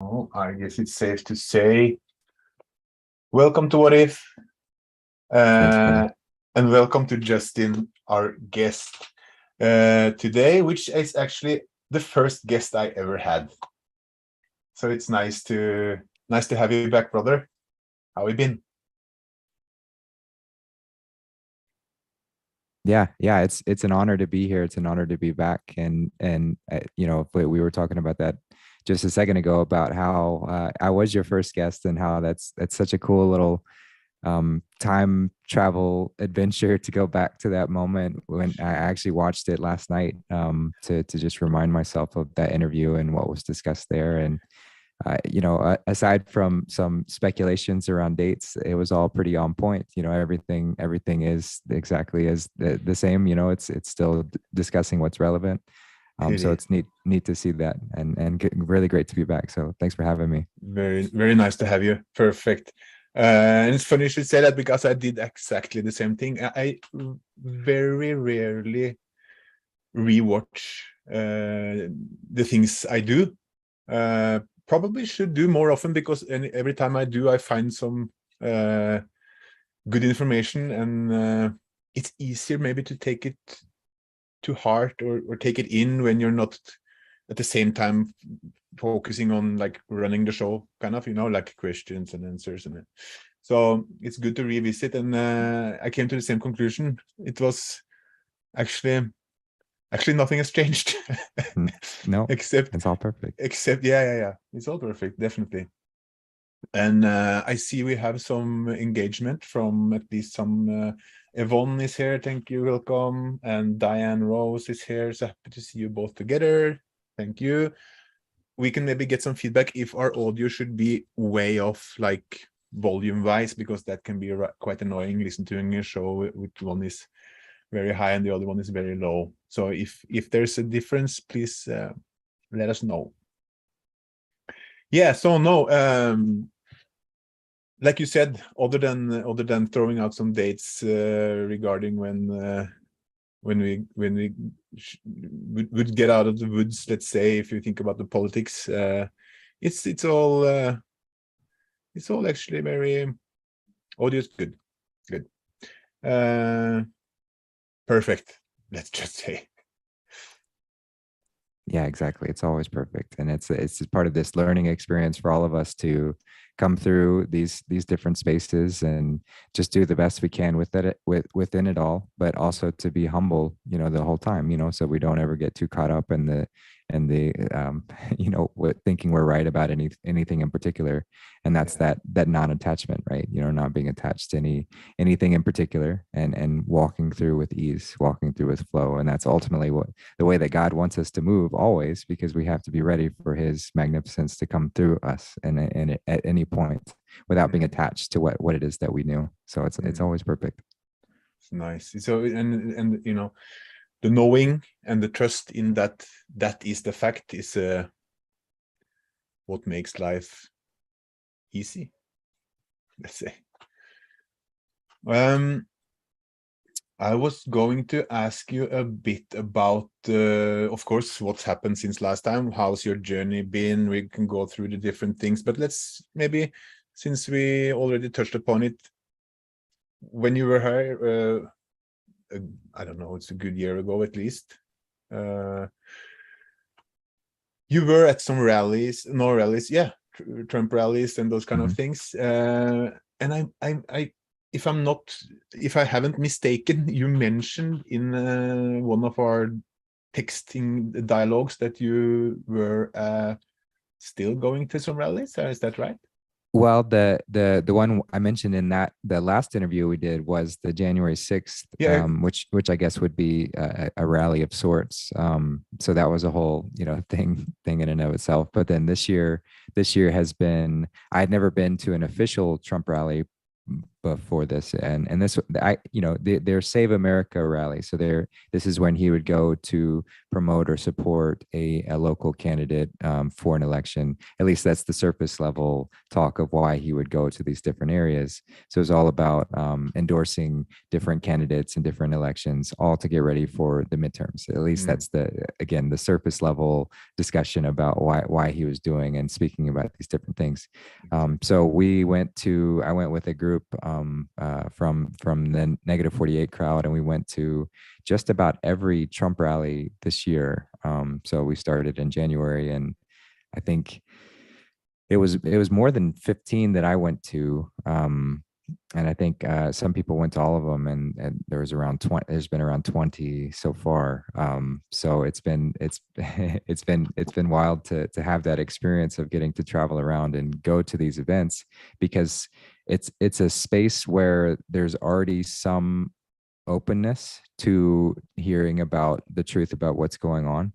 Oh, I guess it's safe to say, welcome to What If, Thanks, brother. uh, and welcome to Justin, our guest today, which is actually the first guest I ever had. So it's nice to have you back, brother. How have you been? Yeah, it's an honor to be here. It's an honor to be back. We were talking about that just a second ago about how I was your first guest and how that's such a cool little time travel adventure to go back to that moment when I actually watched it last night to just remind myself of that interview and what was discussed there. And aside from some speculations around dates, it was all pretty on point. Everything is exactly as the same. It's still discussing what's relevant. It So is it's neat to see that, and really great to be back. So thanks for having me. very nice to have you. Perfect. And it's funny you should say that because I did exactly the same thing. I very rarely rewatch the things I do. Probably should do more often because every time I do, I find some good information, and it's easier maybe to take it to heart or take it in when you're not at the same time focusing on like running the show, kind of, like questions and answers. And so it's good to revisit. And I came to the same conclusion. It was actually nothing has changed. No, except it's all perfect. yeah, it's all perfect, definitely. And I see we have some engagement from at least some Yvonne is here, thank you, welcome. And Diane Rose is here, so happy to see you both together, thank you. We can maybe get some feedback if our audio should be way off, like volume wise, because that can be quite annoying. Listen to a show with one is very high and the other one is very low. So if there's a difference, please let us know. Yeah, so no, like you said, other than throwing out some dates regarding when we would get out of the woods, let's say, if you think about the politics, it's all actually very audio is good. Perfect, let's just say. Yeah, exactly. It's always perfect, and it's just part of this learning experience for all of us to come through these different spaces and just do the best we can within it all, but also to be humble, the whole time, so we don't ever get too caught up in the what thinking we're right about anything in particular. And that's that non-attachment, right? Not being attached to anything in particular, and walking through with ease, walking through with flow. And that's ultimately the way that God wants us to move always, because we have to be ready for his magnificence to come through us and at any point without being attached to what it is that we knew. So it's always perfect. It's nice. So and the knowing and the trust in that is the fact is what makes life easy, let's say. I was going to ask you a bit about, of course, what's happened since last time. How's your journey been? We can go through the different things, but let's maybe, since we already touched upon it, when you were here, I don't know, it's a good year ago at least. You were at some rallies, yeah, Trump rallies and those kind of things. And I if I haven't mistaken, you mentioned in one of our texting dialogues that you were still going to some rallies. Is that right? Well, the one I mentioned in the last interview we did was the January 6th, Yeah. which I guess would be a rally of sorts. So that was a whole thing in and of itself. But then this year has been, I had never been to an official Trump rally for this. And this, their Save America rally. So this is when he would go to promote or support a local candidate for an election. At least that's the surface level talk of why he would go to these different areas. So it's all about endorsing different candidates in different elections, all to get ready for the midterms. At least that's the surface level discussion about why he was doing and speaking about these different things. So I went with a group from the Negative 48 crowd, and we went to just about every Trump rally this year. So we started in January, and I think it was more than 15 that I went to. And I think some people went to all of them, and there was around 20. There's been around 20 so far. So it's been wild to have that experience of getting to travel around and go to these events, because it's a space where there's already some openness to hearing about the truth about what's going on,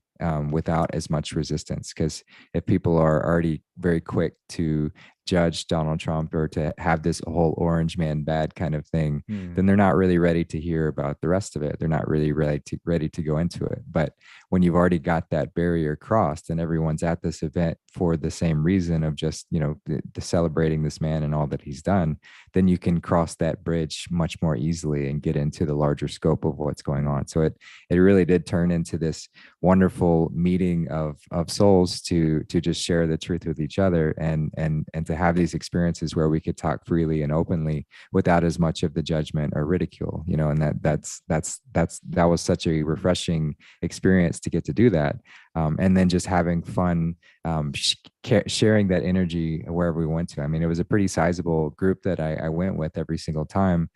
without as much resistance. Because if people are already very quick to judge Donald Trump or to have this whole orange man bad kind of thing, then they're not really ready to hear about the rest of it. They're not really ready to go into it. But when you've already got that barrier crossed and everyone's at this event for the same reason of just, the celebrating this man and all that he's done, then you can cross that bridge much more easily and get into the larger scope of what's going on. So it really did turn into this wonderful meeting of souls to just share the truth with each other, and to have these experiences where we could talk freely and openly without as much of the judgment or ridicule, and that was such a refreshing experience to get to do that. And then just having fun, sharing that energy wherever we went to. I mean, it was a pretty sizable group that I went with every single time,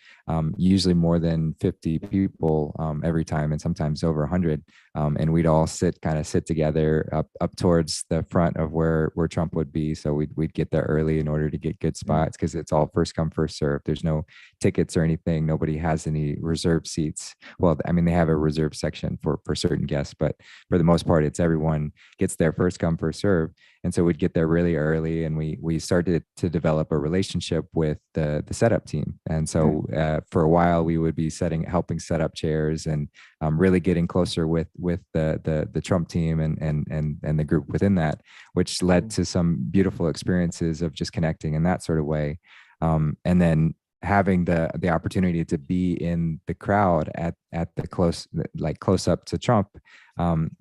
usually more than 50 people every time, and sometimes over 100. And we'd all sit together up towards the front of where Trump would be. So we'd get there early in order to get good spots, because it's all first come, first serve. There's no tickets or anything. Nobody has any reserved seats. Well, I mean, they have a reserved section for certain guests, but for the most part, it's everyone gets there first come, first serve. And so we'd get there really early, and we started to develop a relationship with the setup team. And so for a while, we would be helping set up chairs, and really getting closer with the Trump team and the group within that, which led to some beautiful experiences of just connecting in that sort of way. And then having the opportunity to be in the crowd at the close up to Trump,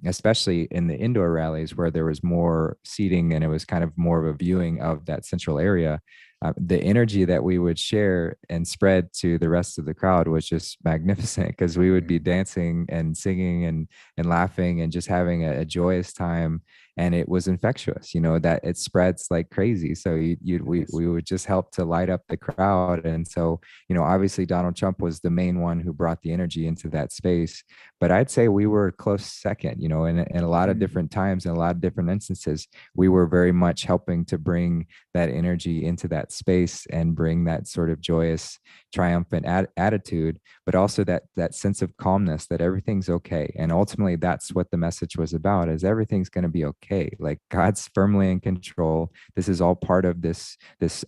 especially in the indoor rallies where there was more seating and it was kind of more of a viewing of that central area. The energy that we would share and spread to the rest of the crowd was just magnificent, because we would be dancing and singing and laughing and just having a joyous time. And it was infectious, that it spreads like crazy. So we would just help to light up the crowd. And so, obviously Donald Trump was the main one who brought the energy into that space. But I'd say we were close second, in a lot of different times, in a lot of different instances, we were very much helping to bring that energy into that space and bring that sort of joyous, triumphant attitude, but also that sense of calmness, that everything's okay. And ultimately, that's what the message was about, is everything's going to be okay. Like, God's firmly in control. This is all part of this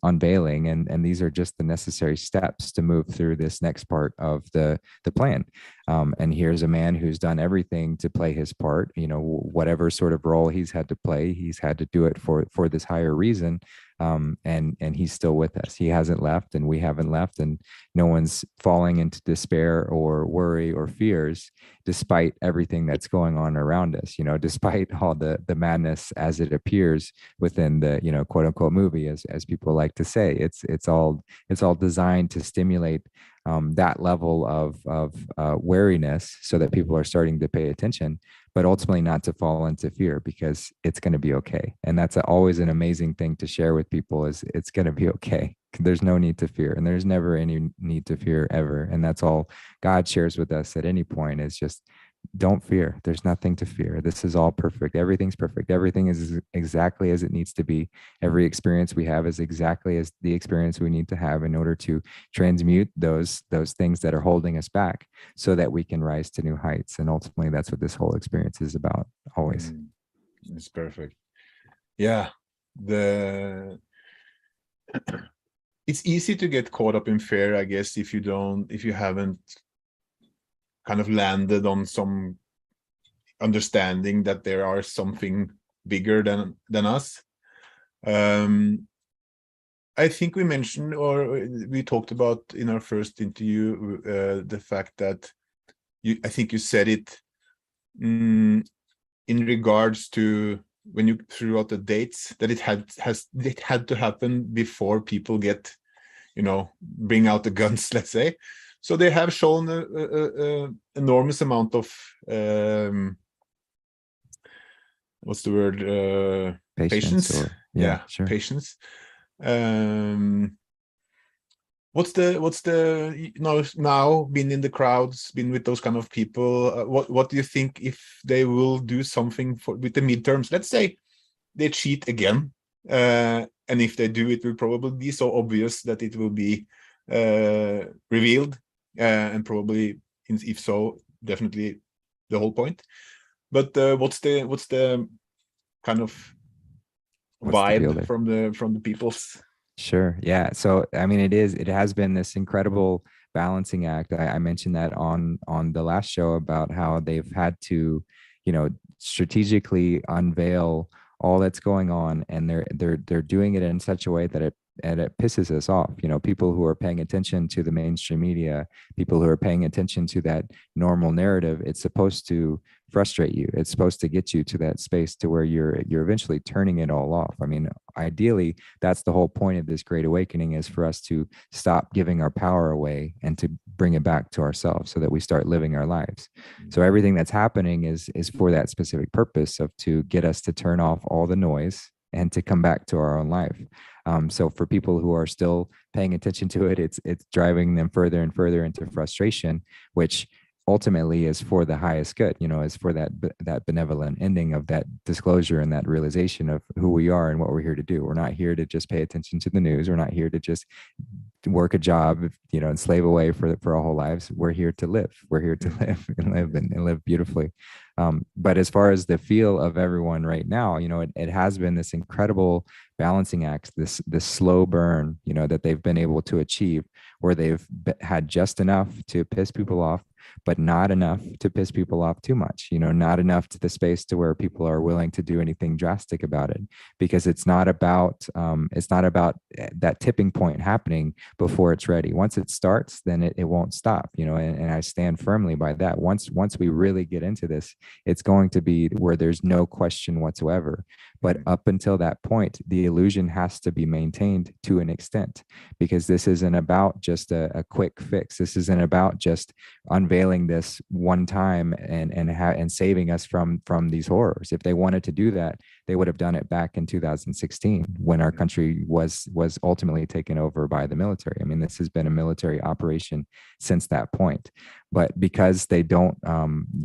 unveiling. And these are just the necessary steps to move through this next part of the plan. And here's a man who's done everything to play his part, whatever sort of role he's had to play, he's had to do it for this higher reason. And he's still with us. He hasn't left, and we haven't left, and no one's falling into despair or worry or fears, despite everything that's going on around us, despite all the madness as it appears within the, quote unquote movie, as people like to say. It's all designed to stimulate that level of wariness, so that people are starting to pay attention, but ultimately not to fall into fear, because it's going to be okay. And that's always an amazing thing to share with people, is it's going to be okay. There's no need to fear, and there's never any need to fear ever. And that's all God shares with us at any point, is just don't fear. There's nothing to fear. This is all perfect. Everything's perfect. Everything is exactly as it needs to be. Every experience we have is exactly as the experience we need to have in order to transmute those things that are holding us back, so that we can rise to new heights. And ultimately, that's what this whole experience is about, always. It's perfect. Yeah. it's easy to get caught up in fear, I guess, if you haven't kind of landed on some understanding that there are something bigger than us. I think we mentioned, or we talked about in our first interview, the fact that I think you said it in regards to when you threw out the dates, that it had to happen before people get, bring out the guns, let's say. So they have shown a enormous amount of what's the word? Patience. Or yeah, sure. Patience. What's the now been in the crowds, been with those kind of people? What do you think if they will do something with the midterms? Let's say they cheat again, and if they do, it will probably be so obvious that it will be revealed, and probably, if so, definitely the whole point. But what's the kind of vibe from the people's? Sure. Yeah. So, I mean, it has been this incredible balancing act. I mentioned that on the last show about how they've had to, strategically unveil all that's going on, and they're doing it in such a way that it pisses us off. People who are paying attention to the mainstream media, people who are paying attention to that normal narrative, it's supposed to frustrate you. It's supposed to get you to that space to where you're eventually turning it all off. I mean, ideally, that's the whole point of this great awakening, is for us to stop giving our power away and to bring it back to ourselves so that we start living our lives. So everything that's happening is for that specific purpose of to get us to turn off all the noise and to come back to our own life. So for people who are still paying attention to it, it's driving them further and further into frustration, which ultimately is for the highest good, is for that benevolent ending of that disclosure and that realization of who we are and what we're here to do. We're not here to just pay attention to the news. We're not here to just work a job, and slave away for our whole lives. We're here to live. We're here to live and live beautifully. But as far as the feel of everyone right now, it has been this incredible balancing act, this slow burn, that they've been able to achieve, where they've had just enough to piss people off, but not enough to piss people off too much, not enough to the space to where people are willing to do anything drastic about it, because it's not about that tipping point happening before it's ready. Once it starts, then it won't stop, and I stand firmly by that. Once we really get into this, it's going to be where there's no question whatsoever. But up until that point, the illusion has to be maintained to an extent, because this isn't about just a quick fix. This isn't about just unveiling this one time and saving us from these horrors. If they wanted to do that, they would have done it back in 2016 when our country was ultimately taken over by the military. I mean, this has been a military operation since that point. But because they don't,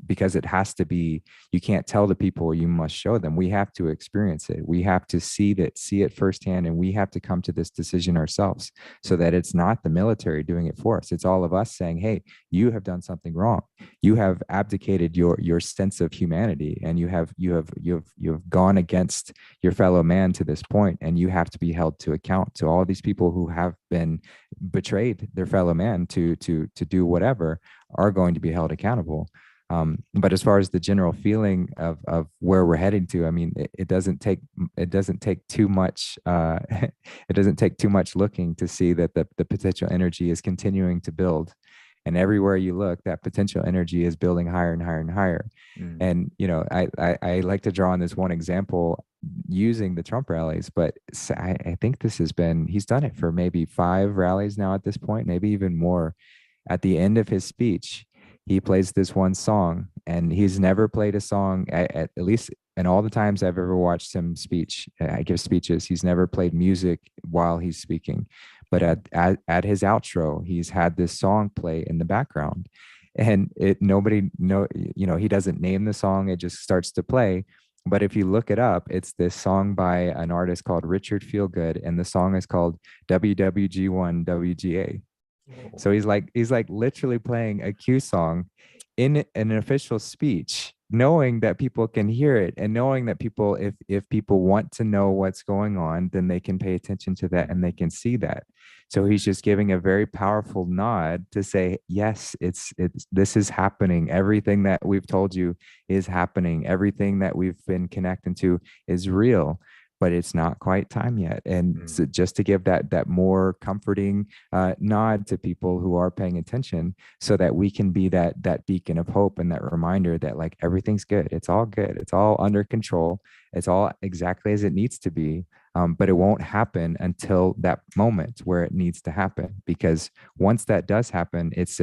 because it has to be, you can't tell the people, you must show them. We have to experience it. We have to see it firsthand, and we have to come to this decision ourselves, so that it's not the military doing it for us. It's all of us saying, hey, you have done something wrong. You have abdicated your sense of humanity, and you have gone against your fellow man to this point, and you have to be held to account. To all these people who have been betrayed their fellow man to do whatever are going to be held accountable. But as far as the general feeling of where we're heading to, I mean, it doesn't take too much. It doesn't take too much looking to see that the potential energy is continuing to build, and everywhere you look, that potential energy is building higher and higher and higher. And I like to draw on this one example using the Trump rallies, but I think he's done it for maybe 5 rallies now at this point, maybe even more. At the end of his speech, he plays this one song, and he's never played a song at least in all the times I've ever watched him give speeches. He's never played music while he's speaking, but at his outro, he's had this song play in the background, and he doesn't name the song. It just starts to play. But if you look it up, it's this song by an artist called Richard Feelgood, and the song is called WWG1 WGA. So he's like literally playing a Q song in an official speech knowing that people can hear it, and knowing that people, if people want to know what's going on, then they can pay attention to that and they can see that. So he's just giving a very powerful nod to say, yes, it's this is happening. Everything that we've told you is happening. Everything that we've been connecting to is real, but it's not quite time yet. And so just to give that more comforting nod to people who are paying attention, so that we can be that beacon of hope and that reminder that like everything's good. It's all good. It's all under control. It's all exactly as it needs to be. But it won't happen until that moment where it needs to happen. Because once that does happen, it's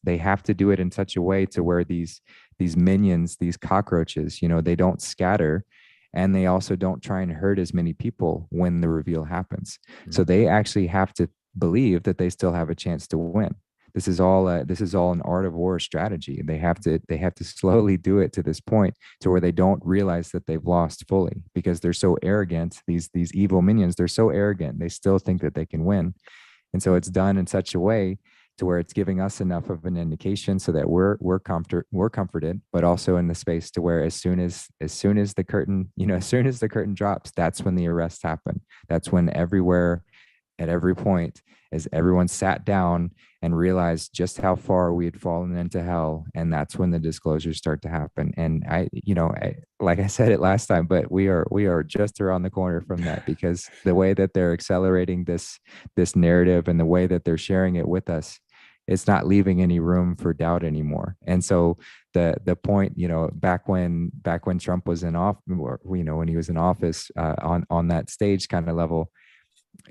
they have to do it in such a way to where these minions, these cockroaches, they don't scatter, and they also don't try and hurt as many people when the reveal happens. So they actually have to believe that they still have a chance to win. This is all an art of war strategy. They have to slowly do it to this point to where they don't realize that they've lost fully, because they're so arrogant. These evil minions, they're so arrogant. They still think that they can win. And so it's done in such a way to where it's giving us enough of an indication so that we're comforted, but also in the space to where as soon as the curtain, as soon as the curtain drops, that's when the arrests happen. That's when everywhere, at every point, as everyone sat down and realized just how far we had fallen into hell. And that's when the disclosures start to happen. And like I said it last time, but we are just around the corner from that, because the way that they're accelerating this narrative and the way that they're sharing it with us, it's not leaving any room for doubt anymore. And so the point, back when Trump was in office, when he was in office, on that stage kind of level,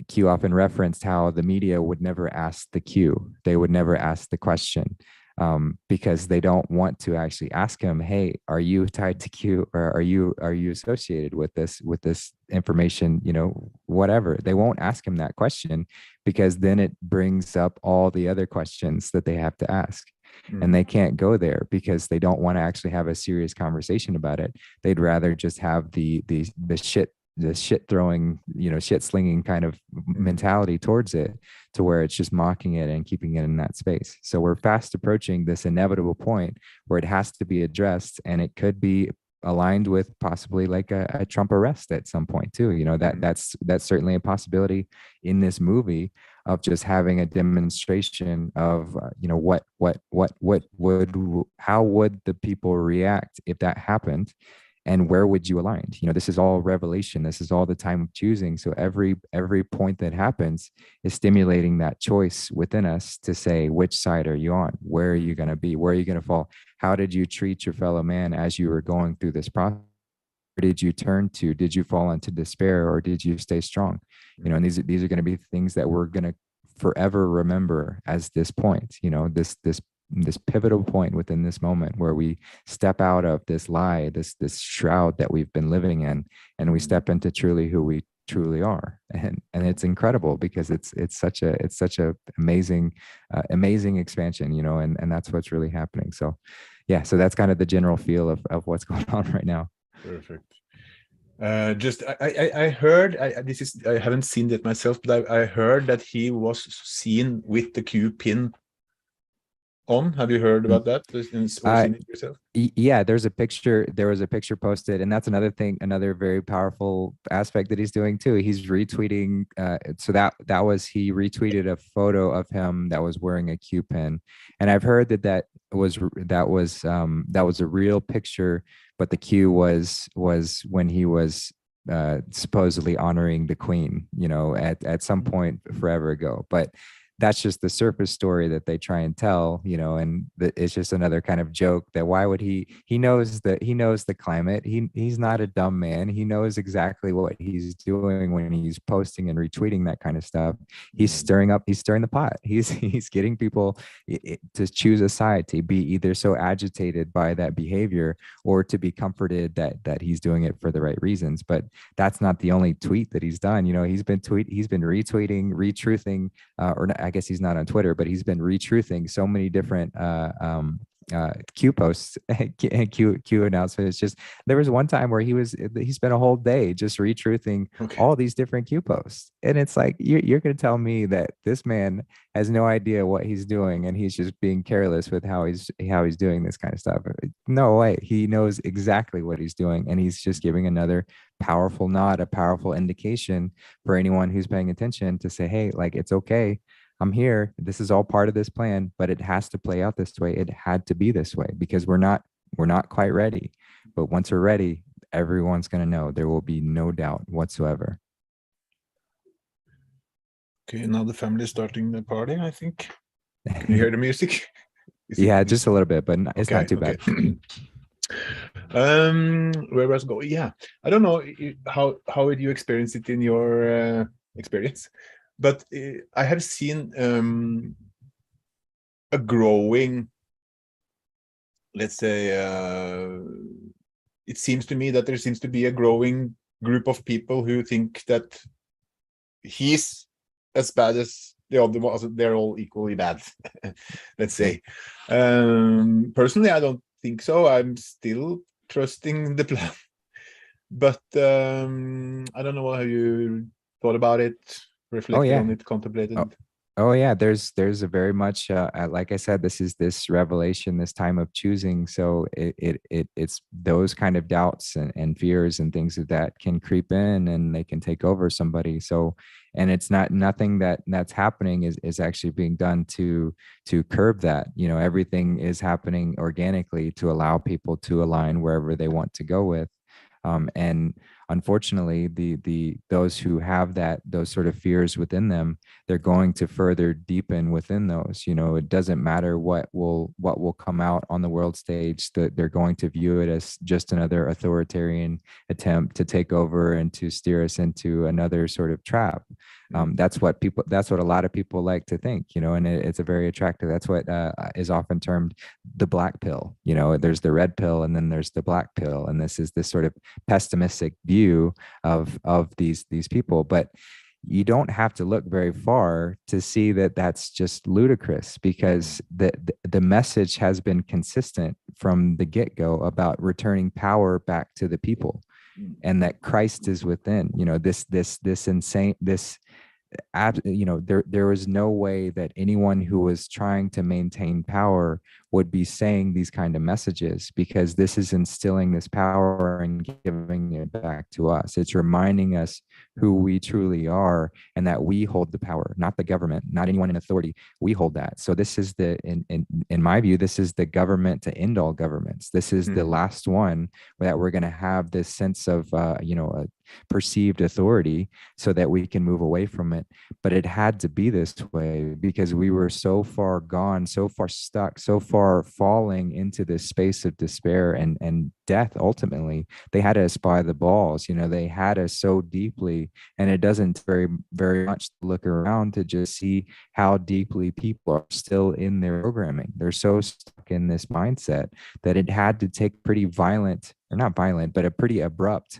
Q often referenced how the media would never ask the Q. They would never ask the question, because they don't want to actually ask him, hey, are you tied to Q, or are you associated with this information, whatever. They won't ask him that question, because then it brings up all the other questions that they have to ask. And they can't go there because they don't want to actually have a serious conversation about it. They'd rather just have the shit throwing, shit slinging kind of mentality towards it, to where it's just mocking it and keeping it in that space. So we're fast approaching this inevitable point where it has to be addressed, and it could be aligned with possibly like a Trump arrest at some point too. That's certainly a possibility in this movie, of just having a demonstration of how would the people react if that happened. And where would you align? This is all revelation. This is all the time of choosing. So every point that happens is stimulating that choice within us to say, which side are you on? Where are you going to be? Where are you going to fall? How did you treat your fellow man as you were going through this process? Where did you turn to? Did you fall into despair, or did you stay strong? And these are going to be things that we're going to forever remember as this point, this pivotal point within this moment where we step out of this lie, this shroud that we've been living in, and we step into truly who we truly are. And it's incredible, because it's such a amazing expansion, and that's what's really happening. So yeah, so that's kind of the general feel of what's going on right now. Perfect. Just I heard, I haven't seen it myself, but I heard that he was seen with the Q pin on. Have you heard about that, or seen it yourself? Yeah, there was a picture posted, and that's another very powerful aspect that he's doing too. He's retweeting, so he retweeted a photo of him that was wearing a Q pin, and I've heard that was a real picture, but the Q was when he was supposedly honoring the Queen, at some point forever ago. But that's just the surface story that they try and tell, and it's just another kind of joke that why would he knows the climate. He's not a dumb man. He knows exactly what he's doing when he's posting and retweeting that kind of stuff. He's stirring the pot. He's getting people to choose a side, to be either so agitated by that behavior or to be comforted that he's doing it for the right reasons. But that's not the only tweet that he's done. He's been retweeting, retruthing, I guess he's not on Twitter, but he's been retruthing so many different Q posts and Q announcements. Just there was one time where he spent a whole day just retruthing Okay. all these different Q posts, and it's like you're going to tell me that this man has no idea what he's doing and he's just being careless with how he's doing this kind of stuff. No way. He knows exactly what he's doing, and he's just giving another powerful nod, a powerful indication for anyone who's paying attention to say, hey, like, it's okay. I'm here. This is all part of this plan, but it has to play out this way. It had to be this way because we're not quite ready. But once we're ready, everyone's going to know. There will be no doubt whatsoever. Okay, now the family is starting the party, I think. Can you hear the music? Yeah, just a little bit, but it's not too bad. Where was I going? Yeah, I don't know how you experience it in your experience, but I have seen a growing, let's say, it seems to me that there seems to be a growing group of people who think that he's as bad as the other ones. They're all equally bad. Let's say. Personally, I don't think so. I'm still trusting the plan, but I don't know how you thought about it, reflected on it, contemplated. Oh yeah, there's a very much like I said, this revelation, this time of choosing. So it's those kind of doubts and fears and things that can creep in and they can take over somebody. So, and it's nothing that's happening is actually being done to curb that. You know, everything is happening organically to allow people to align wherever they want to go with. And unfortunately, those who have those sort of fears within them, they're going to further deepen within those. You know, it doesn't matter what will come out on the world stage, that they're going to view it as just another authoritarian attempt to take over and to steer us into another sort of trap. That's what a lot of people like to think, you know, and it's a very attractive. That's what is often termed the black pill. You know, there's the red pill and then there's the black pill, and this is this sort of pessimistic view of these people. But you don't have to look very far to see that that's just ludicrous, because the message has been consistent from the get-go about returning power back to the people, and that Christ is within. You know, this insane, you know, there was no way that anyone who was trying to maintain power would be saying these kind of messages, because this is instilling this power and giving it back to us. It's reminding us who we truly are and that we hold the power, not the government, not anyone in authority. We hold that. So this is in my view, this is the government to end all governments. This is the last one that we're going to have this sense of, you know, a perceived authority, so that we can move away from it. But it had to be this way because we were so far gone, so far stuck, so far falling into this space of despair and death. Ultimately, they had us by the balls. You know, they had us so deeply, and it doesn't very much look around to just see how deeply people are still in their programming. They're so stuck in this mindset that it had to take pretty violent, or not violent, but a pretty abrupt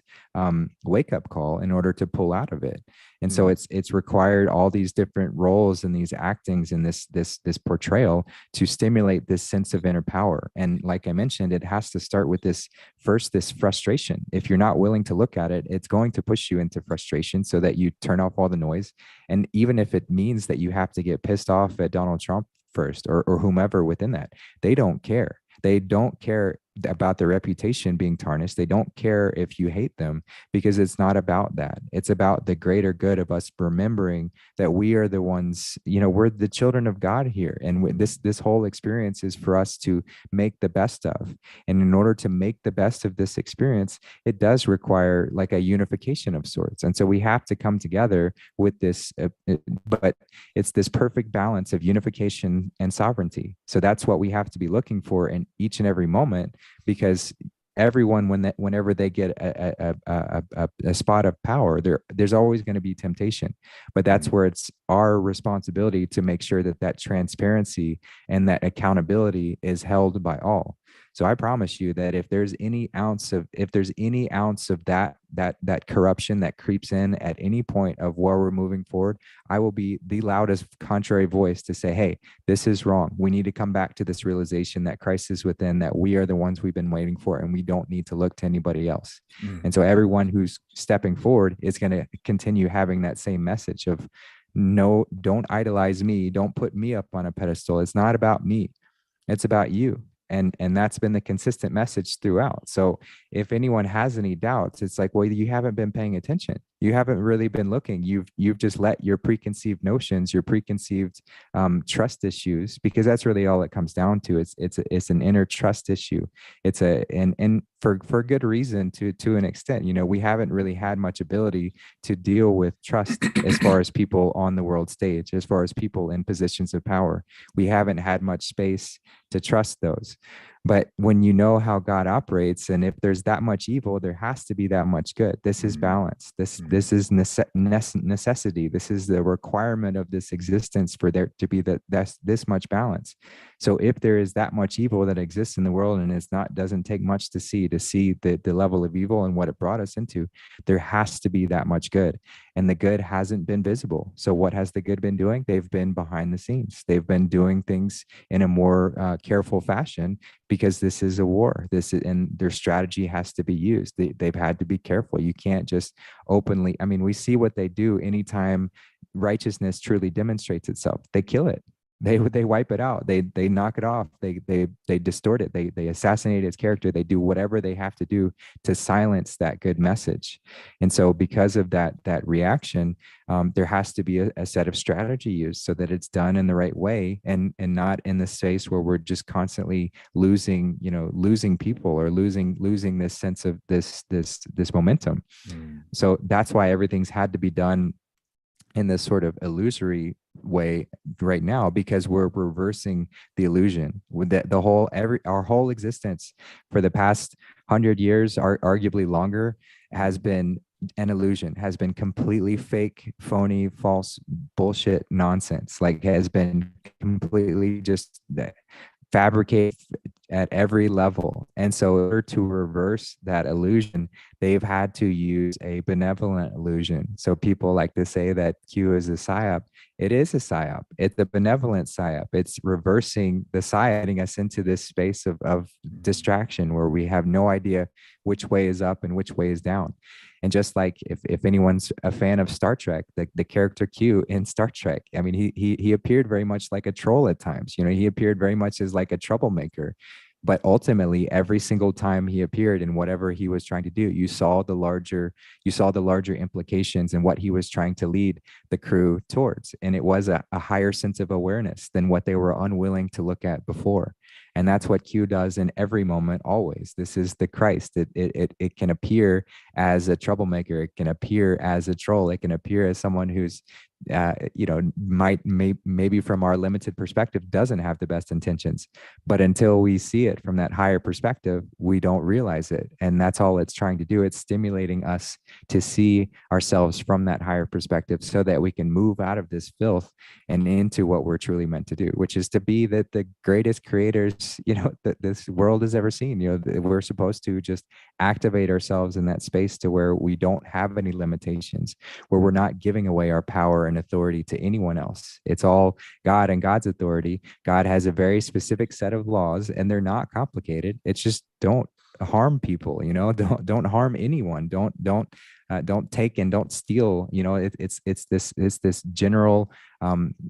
wake-up call in order to pull out of it. And so it's required all these different roles and these actings and this portrayal to stimulate this sense of inner power. And like I mentioned, it has to start with this frustration. If you're not willing to look at it, it's going to push you into frustration, so that you turn off all the noise. And even if it means that you have to get pissed off at Donald Trump first, or whomever within that, they don't care. They don't care about their reputation being tarnished. They don't care if you hate them, because it's not about that. It's about the greater good of us remembering that we are the ones, you know, we're the children of God here. And this whole experience is for us to make the best of. And in order to make the best of this experience, it does require like a unification of sorts. And so we have to come together with this, but it's this perfect balance of unification and sovereignty. So that's what we have to be looking for in each and every moment, because everyone, whenever they get a spot of power, there's always going to be temptation. But that's where it's our responsibility to make sure that transparency and that accountability is held by all. So I promise you that if there's any ounce of that corruption that creeps in at any point of where we're moving forward, I will be the loudest contrary voice to say, hey, this is wrong. We need to come back to this realization that Christ is within, that we are the ones we've been waiting for, and we don't need to look to anybody else. And so everyone who's stepping forward is going to continue having that same message of, no, don't idolize me. Don't put me up on a pedestal. It's not about me. It's about you. And that's been the consistent message throughout. So if anyone has any doubts, it's like, well, you haven't been paying attention. You haven't really been looking. You've just let your preconceived notions, your preconceived trust issues, because that's really all it comes down to. It's an inner trust issue. It's and for good reason to an extent. You know, we haven't really had much ability to deal with trust as far as people on the world stage, as far as people in positions of power. We haven't had much space to trust those. But when you know how God operates, and if there's that much evil, there has to be that much good. This is balance. This is necessity. This is the requirement of this existence for there to be that's this much balance. So if there is that much evil that exists in the world, and doesn't take much to see the level of evil and what it brought us into, there has to be that much good. And the good hasn't been visible. So what has the good been doing? They've been behind the scenes. They've been doing things in a more careful fashion, because this is a war. And their strategy has to be used. They've had to be careful. You can't just openly. I mean, we see what they do anytime righteousness truly demonstrates itself. They kill it. They wipe it out. They knock it off. They distort it. They assassinate its character. They do whatever they have to do to silence that good message. And so because of that reaction, there has to be a set of strategy used so that it's done in the right way, and not in the space where we're just constantly losing people, or losing this sense of this momentum. So that's why everything's had to be done in this sort of illusory way right now, because we're reversing the illusion with our whole existence for the past 100 years, arguably longer, has been an illusion, has been completely fake, phony, false, bullshit nonsense. Like, has been completely just fabricate at every level. And so in order to reverse that illusion, they've had to use a benevolent illusion. So people like to say that Q is a psyop. It is a psyop. It's a benevolent psyop. It's reversing the psyop, getting us into this space of distraction where we have no idea which way is up and which way is down. And just like if anyone's a fan of Star Trek, the character Q in Star Trek, I mean, he appeared very much like a troll at times. You know, he appeared very much as like a troublemaker. But ultimately, every single time he appeared in whatever he was trying to do, you saw the larger implications and what he was trying to lead the crew towards. And it was a higher sense of awareness than what they were unwilling to look at before. And that's what Q does in every moment, always. This is the Christ. It can appear as a troublemaker. It can appear as a troll. It can appear as someone who's, maybe from our limited perspective, doesn't have the best intentions. But until we see it from that higher perspective, we don't realize it. And that's all it's trying to do. It's stimulating us to see ourselves from that higher perspective so that we can move out of this filth and into what we're truly meant to do, which is to be the greatest creators, that this world has ever seen. We're supposed to just activate ourselves in that space to where we don't have any limitations, where we're not giving away our power and authority to anyone else. It's all God and God's authority. God has a very specific set of laws, and they're not complicated. It's just don't harm people, don't harm anyone. Don't take and don't steal. It's this general,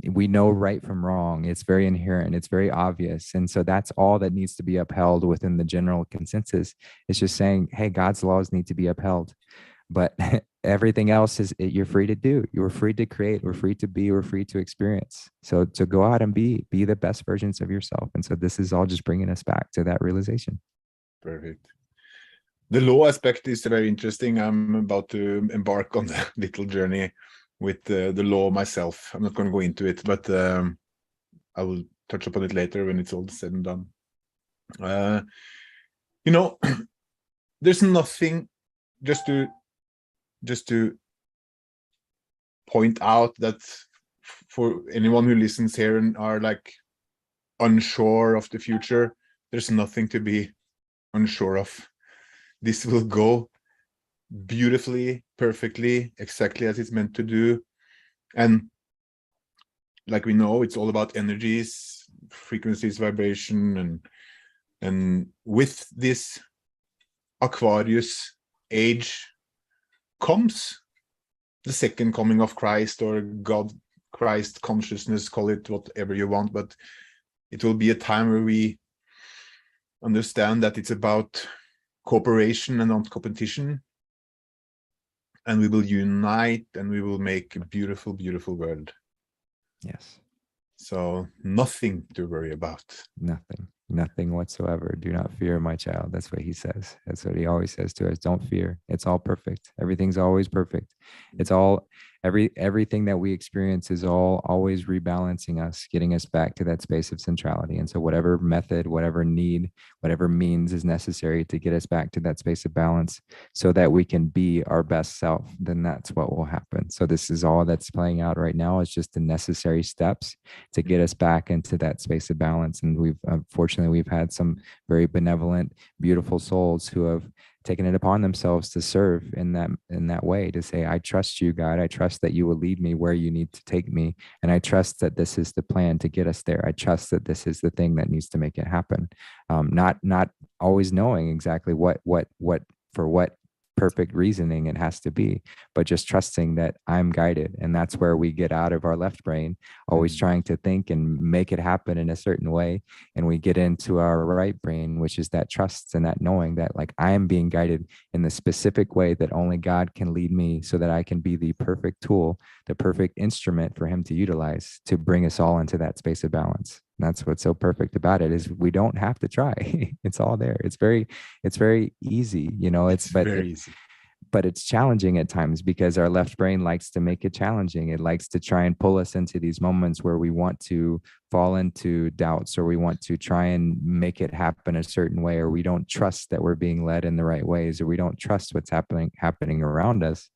we know right from wrong. It's very inherent. It's very obvious. And so that's all that needs to be upheld within the general consensus. It's just saying, hey, God's laws need to be upheld. But everything else you're free to do. You're free to create. We're free to be. We're free to experience. So to go out and be the best versions of yourself. And so this is all just bringing us back to that realization. Perfect. The law aspect is very interesting. I'm about to embark on a little journey with the law myself. I'm not going to go into it, but I will touch upon it later when it's all said and done. There's nothing, just to point out that for anyone who listens here and are like unsure of the future, There's nothing to be unsure of. This will go beautifully, perfectly, exactly as it's meant to do. And like we know, it's all about energies, frequencies, vibration, and with this Aquarius age comes the second coming of Christ, or God, Christ consciousness, call it whatever you want, but it will be a time where we understand that it's about cooperation and not competition, and we will unite and we will make a beautiful, beautiful world. Yes. So nothing to worry about. Nothing whatsoever. Do not fear, my child. That's what he says. That's what he always says to us. Don't fear. It's all perfect. Everything's always perfect. It's all, everything that we experience is always rebalancing us, getting us back to that space of centrality. And so whatever method, whatever need, whatever means is necessary to get us back to that space of balance so that we can be our best self, then that's what will happen. So this is all that's playing out right now. Is just the necessary steps to get us back into that space of balance. And we've, unfortunately, we've had some very benevolent, beautiful souls who have taken it upon themselves to serve in that way, to say, I trust you, God. I trust that you will lead me where you need to take me. And I trust that this is the plan to get us there. I trust that this is the thing that needs to make it happen. Not always knowing exactly what for what perfect reasoning it has to be, but just trusting that I'm guided. And that's where we get out of our left brain, always trying to think and make it happen in a certain way. And we get into our right brain, which is that trust and that knowing that, like, I am being guided in the specific way that only God can lead me, so that I can be the perfect tool, the perfect instrument for him to utilize to bring us all into that space of balance. And that's what's so perfect about it, is we don't have to try. It's all there. It's very easy, It's very easy. But it's challenging at times, because our left brain likes to make it challenging. It likes to try and pull us into these moments where we want to fall into doubts, or we want to try and make it happen a certain way, or we don't trust that we're being led in the right ways, or we don't trust what's happening around us.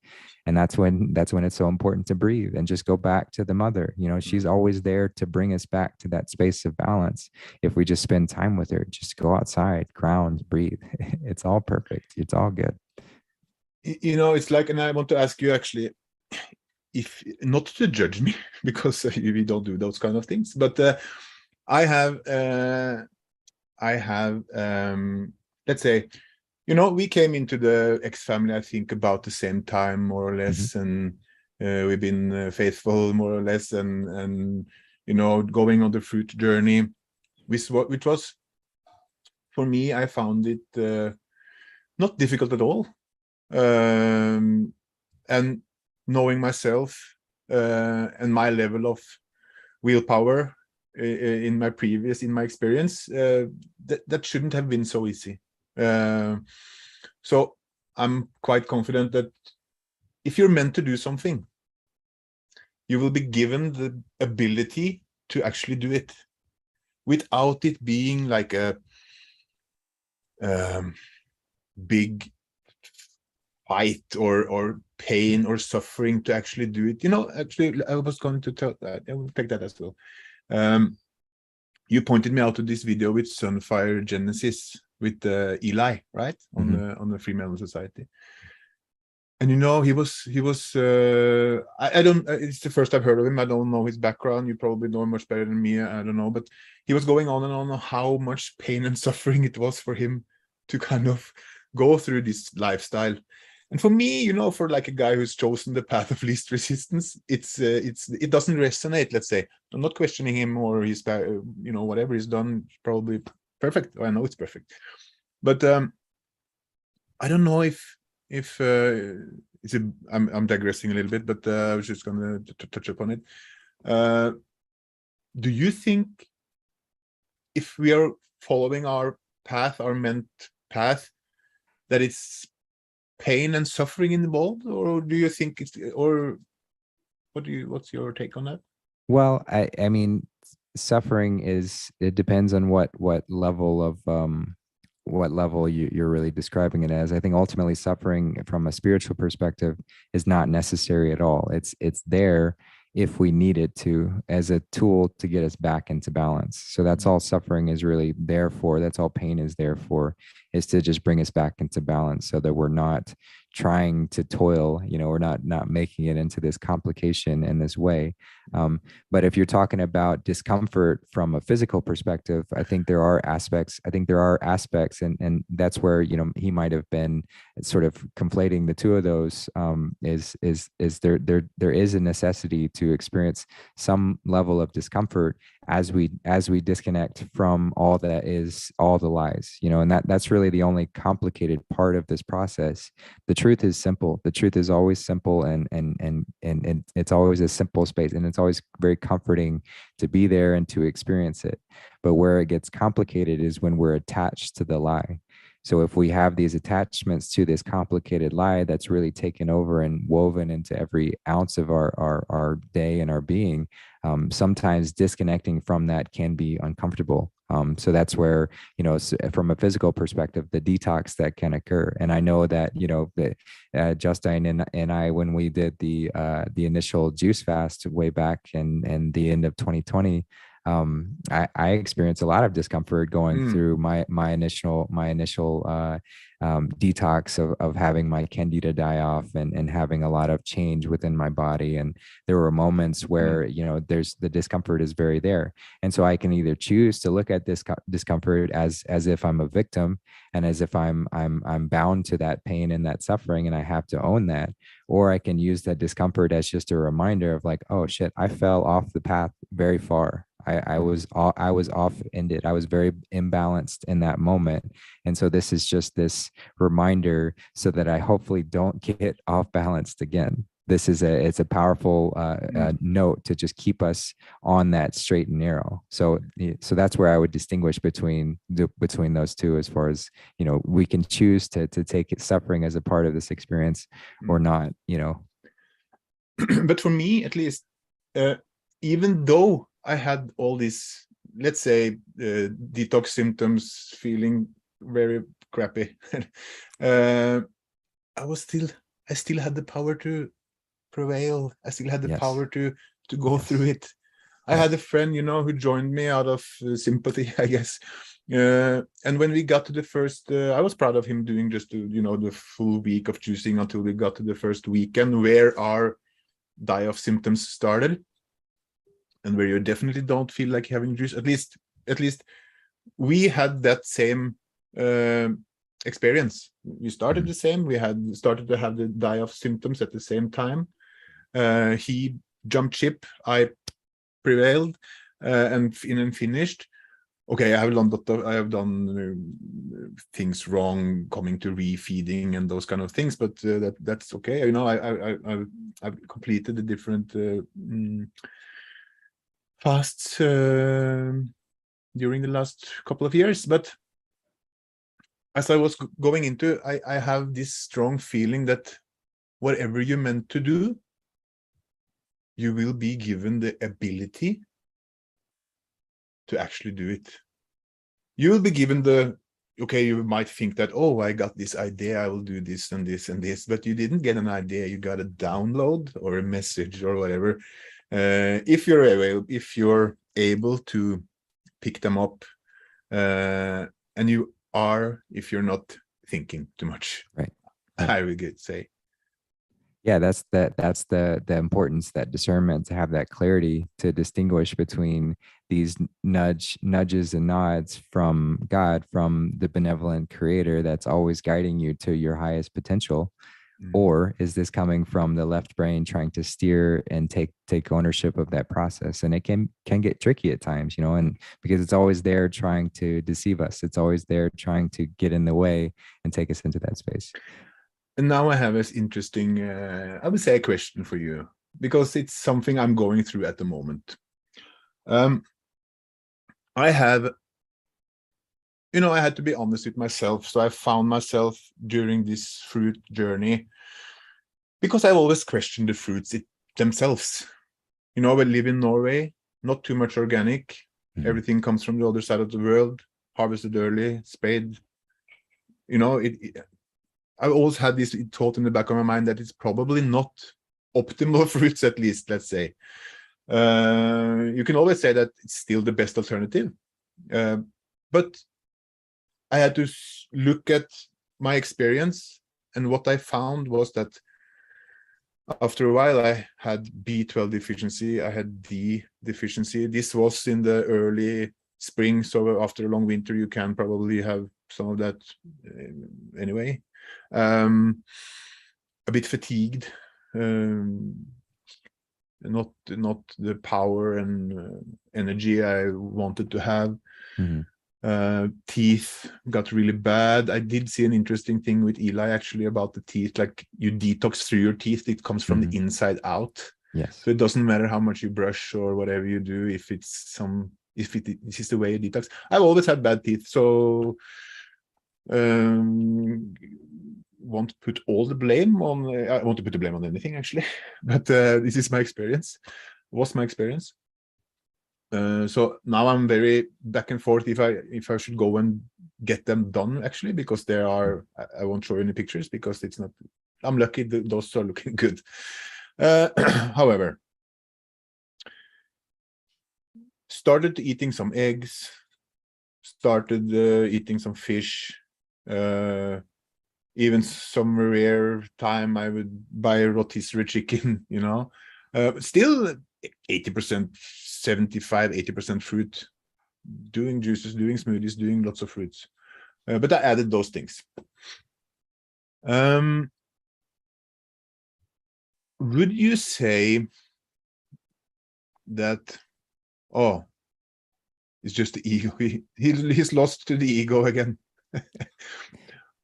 And that's when it's so important to breathe and just go back to the mother. She's always there to bring us back to that space of balance. If we just spend time with her, just go outside, ground, breathe. It's all perfect. It's all good. It's like, and I want to ask you actually, if not to judge me, because we don't do those kind of things, but I have let's say, we came into the X family, I think, about the same time, more or less, and we've been faithful, more or less, and going on the fruit journey, which was, for me, I found it not difficult at all. And knowing myself and my level of willpower in my experience, that shouldn't have been so easy. So I'm quite confident that if you're meant to do something, you will be given the ability to actually do it without it being like a big fight or pain or suffering to actually do it. Actually, I was going to tell that. I will take that as well. You pointed me out to this video with Sunfire Genesis with Eli, right? On the Free Mental Society. And he was I don't, it's the first I've heard of him. I don't know his background. You probably know him much better than me. I don't know, but he was going on and on how much pain and suffering it was for him to kind of go through this lifestyle. And for me, for like a guy who's chosen the path of least resistance, it doesn't resonate. Let's say, I'm not questioning him or his, whatever he's done, probably perfect. I know it's perfect, but I don't know if I'm digressing a little bit, but I was just gonna touch upon it. Do you think if we are following our path, our meant path, that it's pain and suffering involved, or do you think what's your take on that? Well, I mean, suffering it depends on what level of what level you're really describing it as. I think ultimately suffering from a spiritual perspective is not necessary at all. It's there if we need it to, as a tool to get us back into balance. So that's all suffering is really there for. That's all pain is there for, is to just bring us back into balance, so that we're not trying to toil, we're not making it into this complication in this way. But if you're talking about discomfort from a physical perspective, I think there are aspects, and that's where, he might have been sort of conflating the two of those. Is there is a necessity to experience some level of discomfort as we disconnect from all that is all the lies, and that's really the only complicated part of this process. The truth is simple. The truth is always simple, and it's always a simple space, and it's always very comforting to be there and to experience it. But where it gets complicated is when we're attached to the lie. So if we have these attachments to this complicated lie that's really taken over and woven into every ounce of our day and our being, sometimes disconnecting from that can be uncomfortable. So that's where, from a physical perspective, the detox that can occur. And I know that, Justin and I, when we did the initial juice fast way back in the end of 2020, I experienced a lot of discomfort going through my initial detox of having my candida die off and having a lot of change within my body. And there were moments where, there's the discomfort is very there. And so I can either choose to look at this discomfort as if I'm a victim, and as if I'm bound to that pain and that suffering, and I have to own that. Or I can use that discomfort as just a reminder of like, oh shit, I fell off the path very far. I was off-ended. I was very imbalanced in that moment. And so this is just this reminder so that I hopefully don't get off balanced again. It's a powerful note to just keep us on that straight and narrow. So that's where I would distinguish between those two, as far as, we can choose to take suffering as a part of this experience or not, But for me, at least, even though I had all these, let's say, detox symptoms, feeling very crappy, I still had the power to prevail. I still had the power to go through it. I had a friend, who joined me out of sympathy, I guess. And when we got to the first, I was proud of him doing just, the full week of juicing until we got to the first weekend where our die-off symptoms started. And where you definitely don't feel like having juice. At least we had that same experience. We started the same. We had started to have the die-off symptoms at the same time. He jumped ship. I prevailed and finished. Okay, I have done things wrong, coming to refeeding and those kind of things, but that's okay. I've completed the different fasts during the last couple of years. But as I was going into, I have this strong feeling that whatever you're meant to do, you will be given the ability to actually do it. You will be given you might think that, oh, I got this idea, I will do this and this and this, but you didn't get an idea, you got a download or a message or whatever. If you're able to pick them up, and if you're not thinking too much, right? I would say. Yeah, that's the importance, that discernment, to have that clarity to distinguish between these nudges and nods from God, from the benevolent creator that's always guiding you to your highest potential. Or is this coming from the left brain trying to steer and take ownership of that process? And it can get tricky at times, and because it's always there trying to deceive us. It's always there trying to get in the way and take us into that space. And now I have this interesting, I would say, a question for you, because it's something I'm going through at the moment. I had to be honest with myself. So I found myself during this fruit journey, because I've always questioned the fruits themselves. We live in Norway, not too much organic. Everything comes from the other side of the world, harvested early, spade. I've always had this thought in the back of my mind that it's probably not optimal fruits, at least, let's say. You can always say that it's still the best alternative, but I had to look at my experience, and what I found was that after a while I had B12 deficiency, I had D deficiency. This was in the early spring, so after a long winter you can probably have some of that anyway. A bit fatigued, not the power and energy I wanted to have. Teeth got really bad. I did see an interesting thing with Eli actually about the teeth, like you detox through your teeth, it comes from the inside out. Yes. So it doesn't matter how much you brush or whatever you do, if this is the way you detox. I've always had bad teeth, so want to put all the blame on, I want to put the blame on anything actually, but this is my experience, was my experience. So now I'm very back and forth if I should go and get them done actually, because there are, I won't show you any pictures because it's not, I'm lucky those are looking good. However, started eating some eggs, started eating some fish, even some rare time I would buy a rotisserie chicken, you know, still 80%, 75, 80% fruit, doing juices, doing smoothies, doing lots of fruits. But I added those things. Would you say that, oh, it's just the ego, he's lost to the ego again?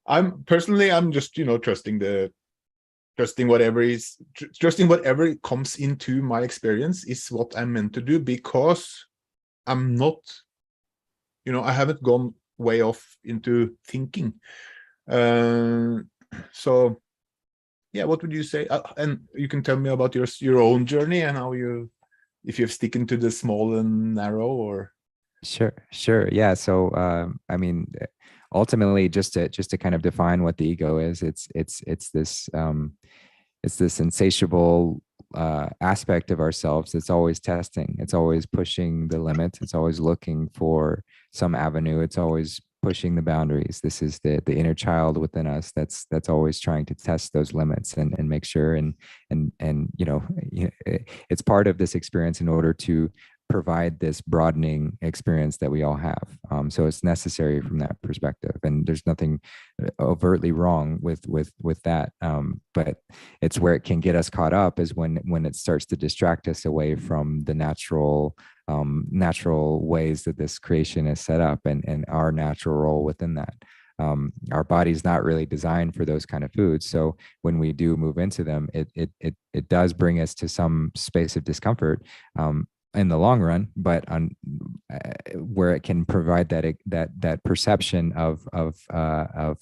I'm just, you know, trusting whatever comes into my experience is what I'm meant to do, because I'm not, you know, I haven't gone way off into thinking. So yeah, what would you say? And you can tell me about your own journey and how if you've sticking to the small and narrow, or. Sure. Yeah. So, I mean, ultimately, just to kind of define what the ego is, it's this insatiable aspect of ourselves that's always testing. It's always pushing the limits. It's always looking for some avenue. It's always pushing the boundaries. This is the inner child within us that's always trying to test those limits and make sure and you know, it's part of this experience in order to provide this broadening experience that we all have. So it's necessary from that perspective, and there's nothing overtly wrong with that. But it's where it can get us caught up is when it starts to distract us away from the natural ways that this creation is set up and our natural role within that. Our body's not really designed for those kind of foods. So when we do move into them, it does bring us to some space of discomfort in the long run, but where it can provide that perception of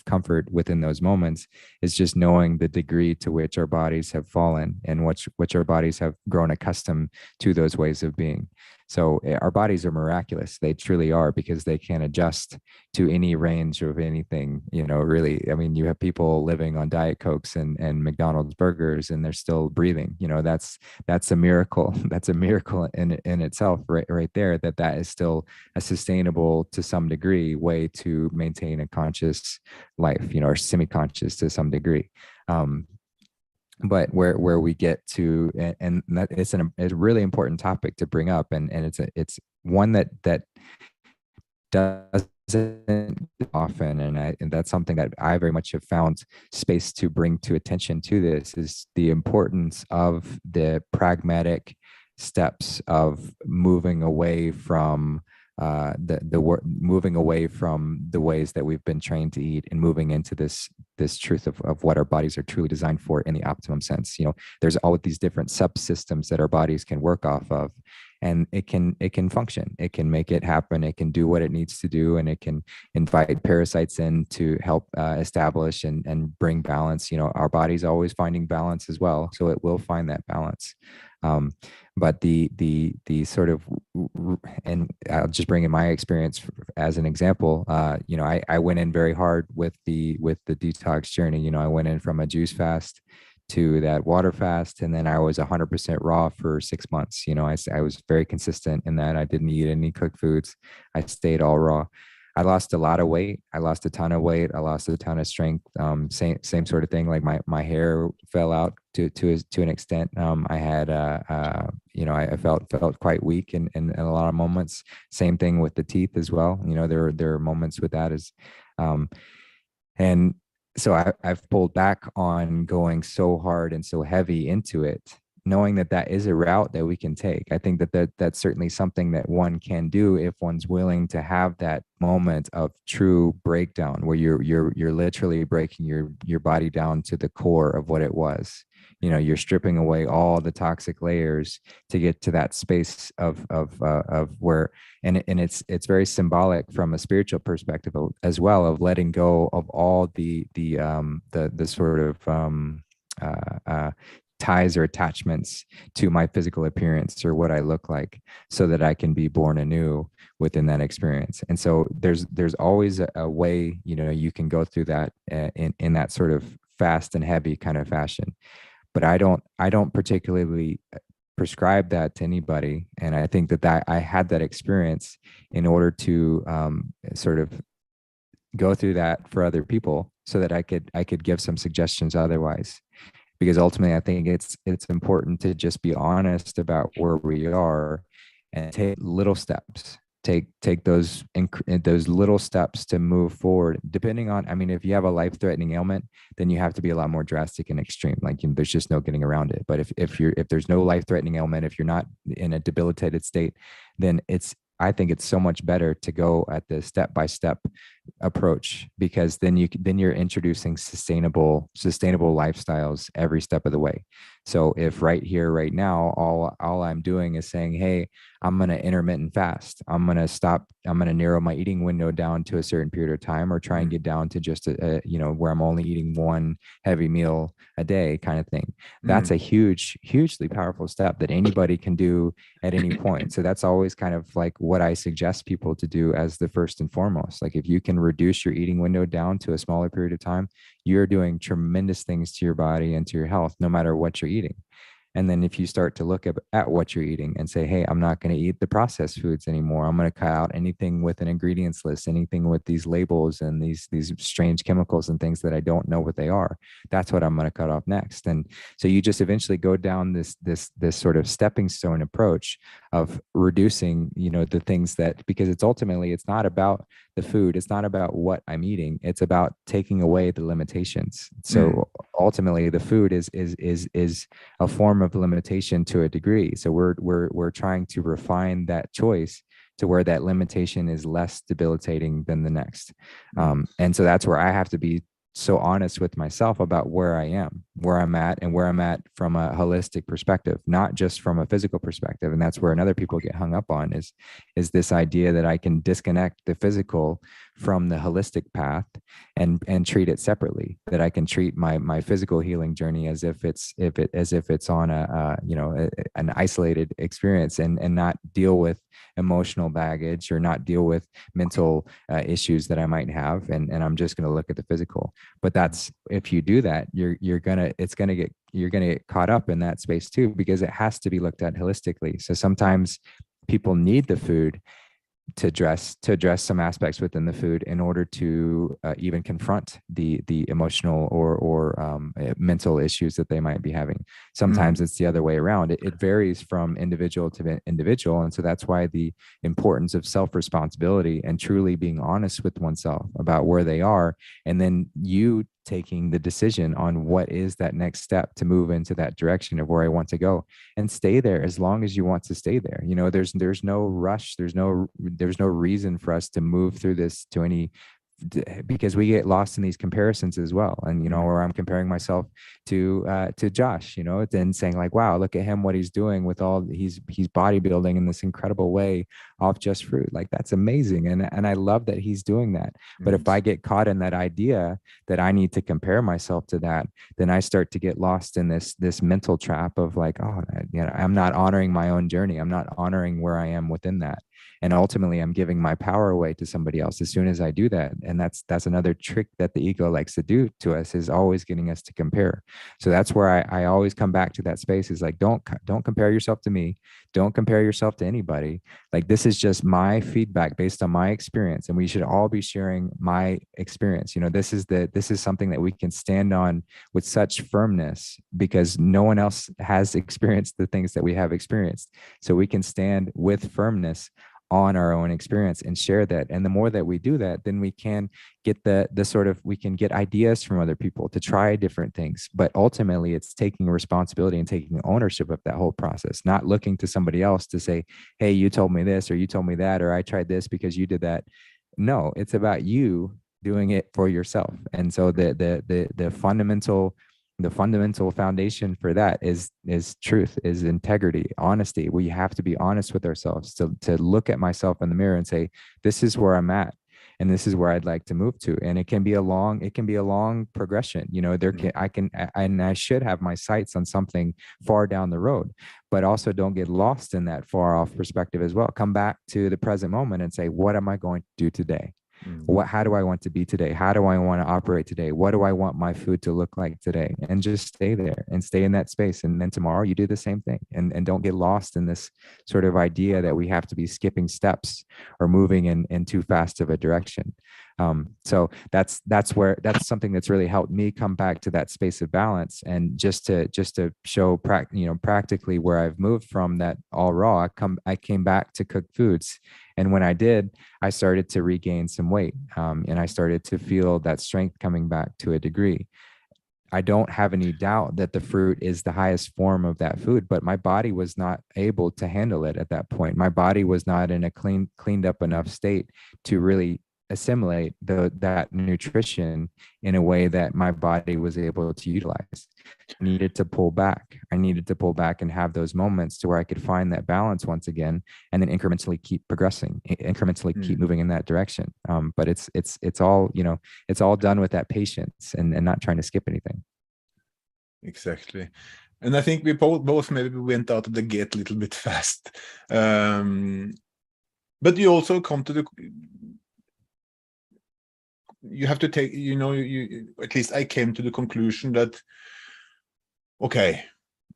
comfort within those moments is just knowing the degree to which our bodies have fallen and which our bodies have grown accustomed to those ways of being. So our bodies are miraculous. They truly are, because they can adjust to any range of anything, you know, really. I mean, you have people living on Diet Cokes and McDonald's burgers, and they're still breathing. You know, that's a miracle. That's a miracle in itself, right there, that is still a sustainable, to some degree, way to maintain a conscious life, you know, or semi-conscious to some degree. But where we get to, and that it's a really important topic to bring up, and it's one that doesn't often, and that's something that I very much have found space to bring to attention to. This is the importance of the pragmatic steps of moving away from moving away from the ways that we've been trained to eat and moving into this truth of what our bodies are truly designed for in the optimum sense. You know, there's all of these different subsystems that our bodies can work off of, and it can function. It can make it happen. It can do what it needs to do, and it can invite parasites in to help establish and bring balance. You know, our body's always finding balance as well, so it will find that balance. But the sort of, and I'll just bring in my experience as an example. You know, I went in very hard with the detox journey. You know, I went in from a juice fast to that water fast. And then I was 100% raw for 6 months. I was very consistent in that I didn't eat any cooked foods. I stayed all raw. I lost a lot of weight. I lost a ton of weight. I lost a ton of strength. Same sort of thing. Like my hair fell out to an extent. I had I felt quite weak in a lot of moments. Same thing with the teeth as well. There are moments with that as and so I've pulled back on going so hard and so heavy into it, knowing that that is a route that we can take. I think that's certainly something that one can do if one's willing to have that moment of true breakdown, where you're literally breaking your body down to the core of what it was. You're stripping away all the toxic layers to get to that space of where, and it's very symbolic from a spiritual perspective as well, of letting go of all the sort of ties or attachments to my physical appearance or what I look like, so that I can be born anew within that experience. And so there's always a way, you can go through that in that sort of fast and heavy kind of fashion. But I don't particularly prescribe that to anybody. And I think that I had that experience in order to sort of go through that for other people, so that I could give some suggestions otherwise. Because ultimately, I think it's important to just be honest about where we are and take little steps. Take those little steps to move forward. Depending on, I mean, if you have a life-threatening ailment, then you have to be a lot more drastic and extreme. Like, there's just no getting around it. But if there's no life-threatening ailment, if you're not in a debilitated state, then I think it's so much better to go at the step-by-step approach, because then you're introducing sustainable lifestyles every step of the way. So if right here, right now, all I'm doing is saying, hey, I'm going to intermittent fast. I'm going to narrow my eating window down to a certain period of time, or try and get down to just where I'm only eating one heavy meal a day kind of thing. That's a hugely powerful step that anybody can do at any point. So that's always kind of like what I suggest people to do as the first and foremost. Like, if you can reduce your eating window down to a smaller period of time, you're doing tremendous things to your body and to your health, no matter what you're eating. And then if you start to look at what you're eating and say, hey, I'm not going to eat the processed foods anymore. I'm going to cut out anything with an ingredients list, anything with these labels and these strange chemicals and things that I don't know what they are. That's what I'm going to cut off next. And so you just eventually go down this sort of stepping stone approach of reducing, the things that, because it's not about the food. It's not about what I'm eating. It's about taking away the limitations. So ultimately, the food is a form of limitation to a degree. So we're trying to refine that choice to where that limitation is less debilitating than the next. And so that's where I have to be so honest with myself about where I am, where I'm at, and where I'm at from a holistic perspective, not just from a physical perspective. And that's where another people get hung up on is this idea that I can disconnect the physical from the holistic path and treat it separately, that I can treat my physical healing journey as if it's on an isolated experience, and not deal with emotional baggage or not deal with mental issues that I might have. And I'm just going to look at the physical. But that's, if you do that, you're going to get caught up in that space too, because it has to be looked at holistically. So sometimes people need the food to address some aspects within the food in order to even confront the emotional or mental issues that they might be having. Sometimes it's the other way around. It varies from individual to individual. And so that's why the importance of self-responsibility and truly being honest with oneself about where they are, and then you taking the decision on what is that next step to move into that direction of where I want to go, and stay there as long as you want to stay there. There's no rush. There's no reason for us to move through this to any, because we get lost in these comparisons as well. And, where I'm comparing myself to Josh, then saying like, wow, look at him, what he's doing with he's bodybuilding in this incredible way off just fruit. Like, that's amazing. And I love that he's doing that. But if I get caught in that idea that I need to compare myself to that, then I start to get lost in this mental trap of like, oh, I'm not honoring my own journey. I'm not honoring where I am within that. And ultimately, I'm giving my power away to somebody else as soon as I do that. And that's another trick that the ego likes to do to us, is always getting us to compare. So that's where I always come back to that space, is like, don't compare yourself to me. Don't compare yourself to anybody. Like, this is just my feedback based on my experience, and we should all be sharing my experience. This is something that we can stand on with such firmness, because no one else has experienced the things that we have experienced. So we can stand with firmness on our own experience and share that. And the more that we do that, then we can get we can get ideas from other people to try different things. But ultimately, it's taking responsibility and taking ownership of that whole process, not looking to somebody else to say, hey, you told me this, or you told me that, or I tried this because you did that. No, it's about you doing it for yourself. And so the fundamental foundation for that is truth, is integrity, honesty. We have to be honest with ourselves, to look at myself in the mirror and say, this is where I'm at, and this is where I'd like to move to. And it can be a long progression. I should have my sights on something far down the road, but also don't get lost in that far off perspective as well. Come back to the present moment and say, what am I going to do today? How do I want to be today? How do I want to operate today? What do I want my food to look like today? And just stay there and stay in that space. And then tomorrow you do the same thing, and don't get lost in this sort of idea that we have to be skipping steps or moving in too fast of a direction. So that's something that's really helped me come back to that space of balance. And just to show practically where I've moved from that all raw, I came back to cooked foods. And when I did, I started to regain some weight, and I started to feel that strength coming back to a degree. I don't have any doubt that the fruit is the highest form of that food, but my body was not able to handle it at that point. My body was not in a cleaned up enough state to really assimilate that nutrition in a way that my body was able to utilize. I needed to pull back and have those moments to where I could find that balance once again, and then incrementally keep progressing, keep moving in that direction. But it's all, it's all done with that patience and not trying to skip anything. Exactly. And I think we both maybe went out of the gate a little bit fast. But you also come to you have to take, at least I came to the conclusion that, okay,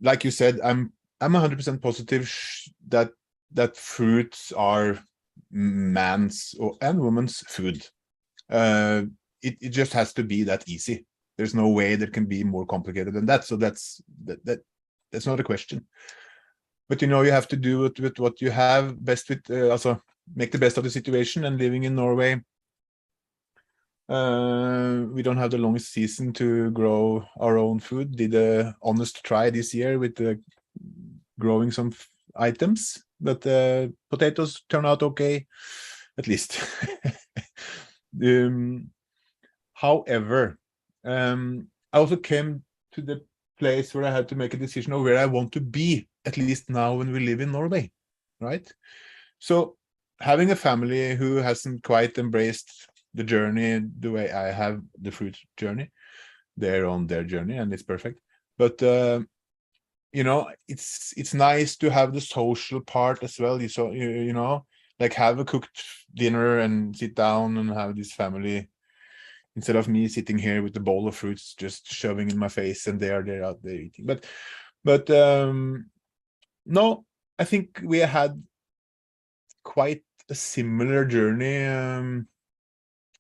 like you said, I'm 100% positive that fruits are man's and woman's food. It just has to be that easy. There's no way that can be more complicated than that. So that's not a question. But you have to do it with what you have best with, also make the best of the situation. And living in Norway, we don't have the longest season to grow our own food. Did a honest try this year with growing some items, but potatoes turn out okay, at least. However, I also came to the place where I had to make a decision of where I want to be, at least now when we live in Norway, right? So having a family who hasn't quite embraced the journey the way I have the fruit journey, they're on their journey and it's perfect. But it's nice to have the social part as well. Like have a cooked dinner and sit down and have this family, instead of me sitting here with the bowl of fruits just shoving in my face and they're out there eating. But no, I think we had quite a similar journey,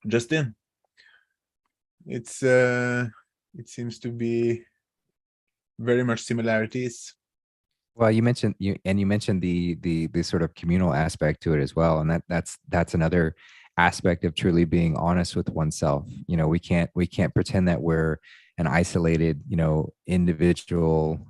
Justin. It seems to be very much similarities. Well, you mentioned the sort of communal aspect to it as well, and that's another aspect of truly being honest with oneself. We can't pretend that we're an isolated, individual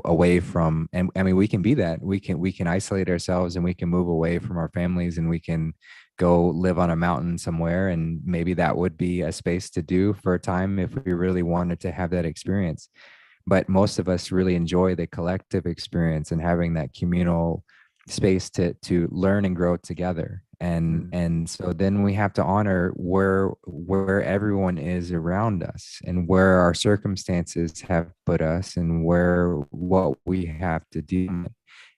away from, and I mean, we can be that. We can isolate ourselves and we can move away from our families and we can go live on a mountain somewhere, and maybe that would be a space to do for a time if we really wanted to have that experience. But most of us really enjoy the collective experience and having that communal space to learn and grow together. And so then we have to honor where everyone is around us and where our circumstances have put us and what we have to do,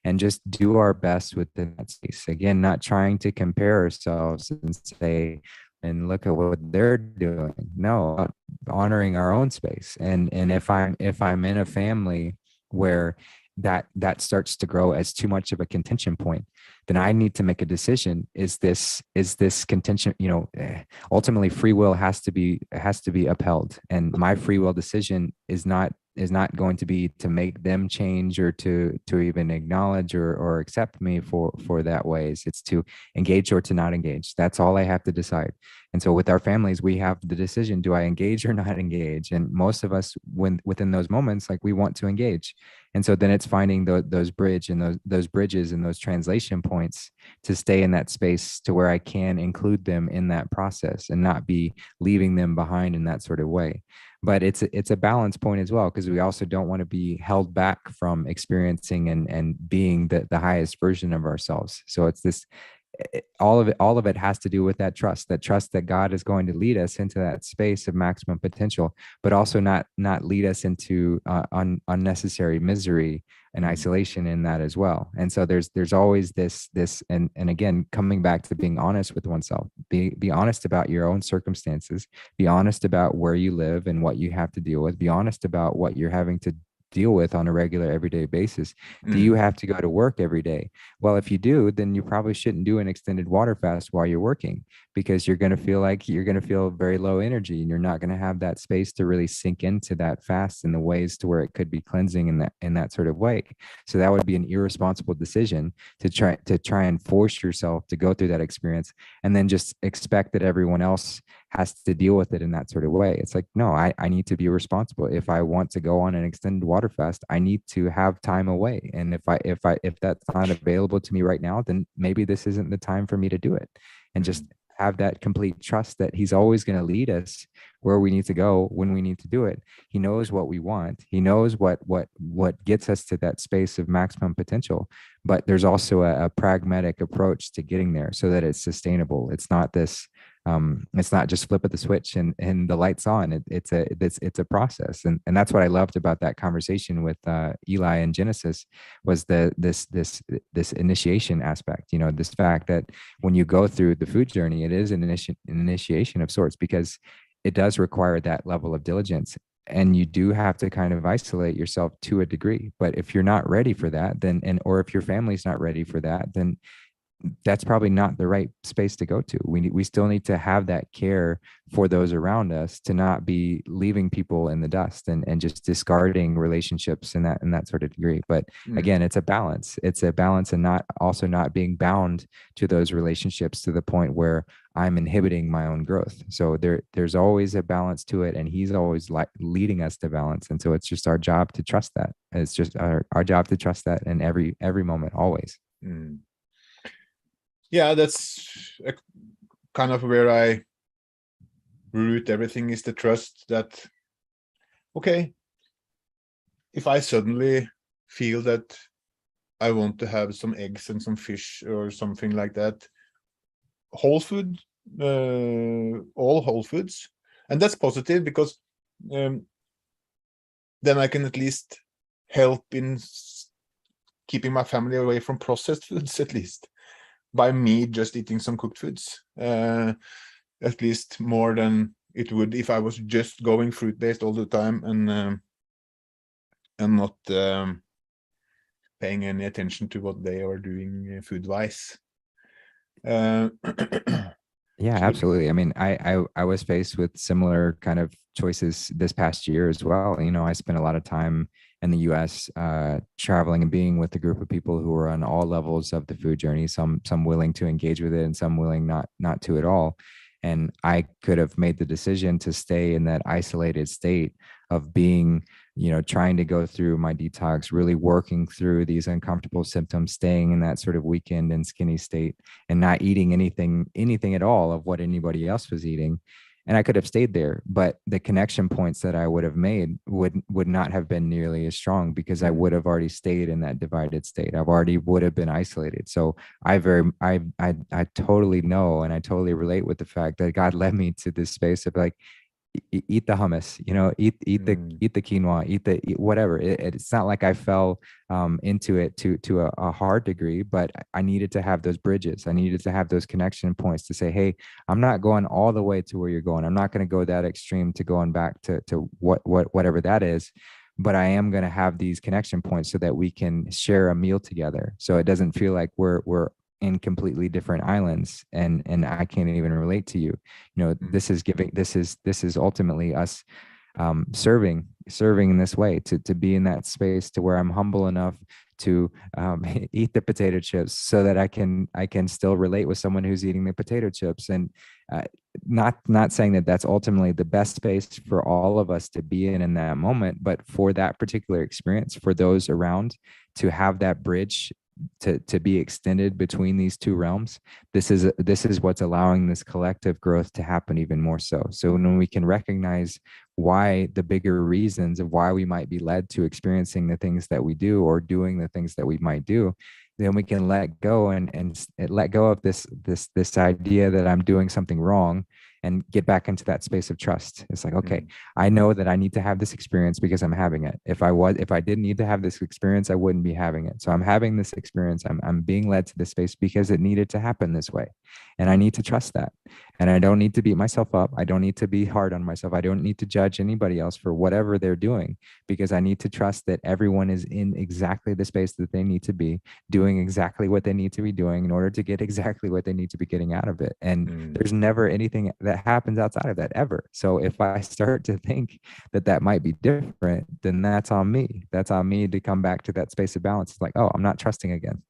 and just do our best within that space. Again, not trying to compare ourselves and say, and look at what they're doing. No, honoring our own space. And if I'm in a family where that starts to grow as too much of a contention point, then I need to make a decision. Is this contention, ultimately free will has to be upheld. And my free will decision is not going to be to make them change or to even acknowledge or accept me for that ways. It's to engage or to not engage. That's all I have to decide. And so with our families, we have the decision: do I engage or not engage? And most of us, when within those moments, like, we want to engage. And so then it's finding those bridges and those translation points to stay in that space to where I can include them in that process and not be leaving them behind in that sort of way. But it's a balance point as well, because we also don't want to be held back from experiencing and being the highest version of ourselves. So it's this, all of it has to do with that trust that God is going to lead us into that space of maximum potential, but also not lead us into unnecessary misery and isolation in that as well. And so there's always this and again, coming back to being honest with oneself. Be honest about your own circumstances. Be honest about where you live and what you have to deal with. Be honest about what you're having to deal with on a regular everyday basis. Do you have to go to work every day? Well, if you do, then you probably shouldn't do an extended water fast while you're working, because you're going to feel very low energy, and you're not going to have that space to really sink into that fast in the ways to where it could be cleansing in that sort of way. So that would be an irresponsible decision to try and force yourself to go through that experience and then just expect that everyone else has to deal with it in that sort of way. It's like, no, I need to be responsible. If I want to go on an extended water fast, I need to have time away. And if that's not available to me right now, then maybe this isn't the time for me to do it. And just have that complete trust that he's always going to lead us where we need to go when we need to do it. He knows what we want. He knows what gets us to that space of maximum potential. But there's also a pragmatic approach to getting there so that it's sustainable. It's not this it's not just flip of the switch and the lights on. It's a process. And that's what I loved about that conversation with Eli and Genesis, was this initiation aspect, this fact that when you go through the food journey, it is an initiation of sorts, because it does require that level of diligence. And you do have to kind of isolate yourself to a degree. But if you're not ready for that, or if your family's not ready for that, then that's probably not the right space to go to. We still need to have that care for those around us, to not be leaving people in the dust and just discarding relationships in that sort of degree. But again, it's a balance. It's a balance, and not being bound to those relationships to the point where I'm inhibiting my own growth. So there's always a balance to it, and he's always leading us to balance. And so it's just our job to trust that. It's just our job to trust that in every moment, always. Yeah, that's kind of where I root everything, is the trust that, okay, if I suddenly feel that I want to have some eggs and some fish or something like that, whole food, all whole foods, and that's positive, because then I can at least help in keeping my family away from processed foods, at least by me just eating some cooked foods, at least more than it would if I was just going fruit-based all the time and not paying any attention to what they are doing food-wise. Yeah, absolutely. I mean, I was faced with similar kind of choices this past year as well. I spent a lot of time in the US traveling and being with a group of people who were on all levels of the food journey, some willing to engage with it and some willing not to at all. And I could have made the decision to stay in that isolated state of being, trying to go through my detox, really working through these uncomfortable symptoms, staying in that sort of weakened and skinny state, and not eating anything at all of what anybody else was eating. And I could have stayed there, but the connection points that I would have made would not have been nearly as strong, because I would have already stayed in that divided state. Would have been isolated. So I totally know, and I totally relate with the fact that God led me to this space of like, eat the hummus, eat the quinoa, eat whatever. It's not like I fell into it to a hard degree, but I needed to have those bridges. I needed to have those connection points to say, hey, I'm not going all the way to where you're going. I'm not going to go that extreme to going back to whatever that is. But I am going to have these connection points so that we can share a meal together. So it doesn't feel like we're in completely different islands, and I can't even relate to you. This is ultimately us serving in this way, to be in that space to where I'm humble enough to eat the potato chips so that I can still relate with someone who's eating the potato chips. And not saying that that's ultimately the best space for all of us to be in that moment, but for that particular experience, for those around to have that bridge to be extended between these two realms, this is what's allowing this collective growth to happen even more so. So when we can recognize why, the bigger reasons of why we might be led to experiencing the things that we do or doing the things that we might do, then we can let go and let go of this idea that I'm doing something wrong, and get back into that space of trust. It's like, okay, I know that I need to have this experience because I'm having it. If I didn't need to have this experience, I wouldn't be having it. So I'm having this experience. I'm being led to this space because it needed to happen this way. And I need to trust that. And I don't need to beat myself up. I don't need to be hard on myself. I don't need to judge anybody else for whatever they're doing, because I need to trust that everyone is in exactly the space that they need to be, doing exactly what they need to be doing in order to get exactly what they need to be getting out of it. And there's never anything that happens outside of that ever. So if I start to think that might be different, then that's on me. That's on me to come back to that space of balance. It's like, oh, I'm not trusting again.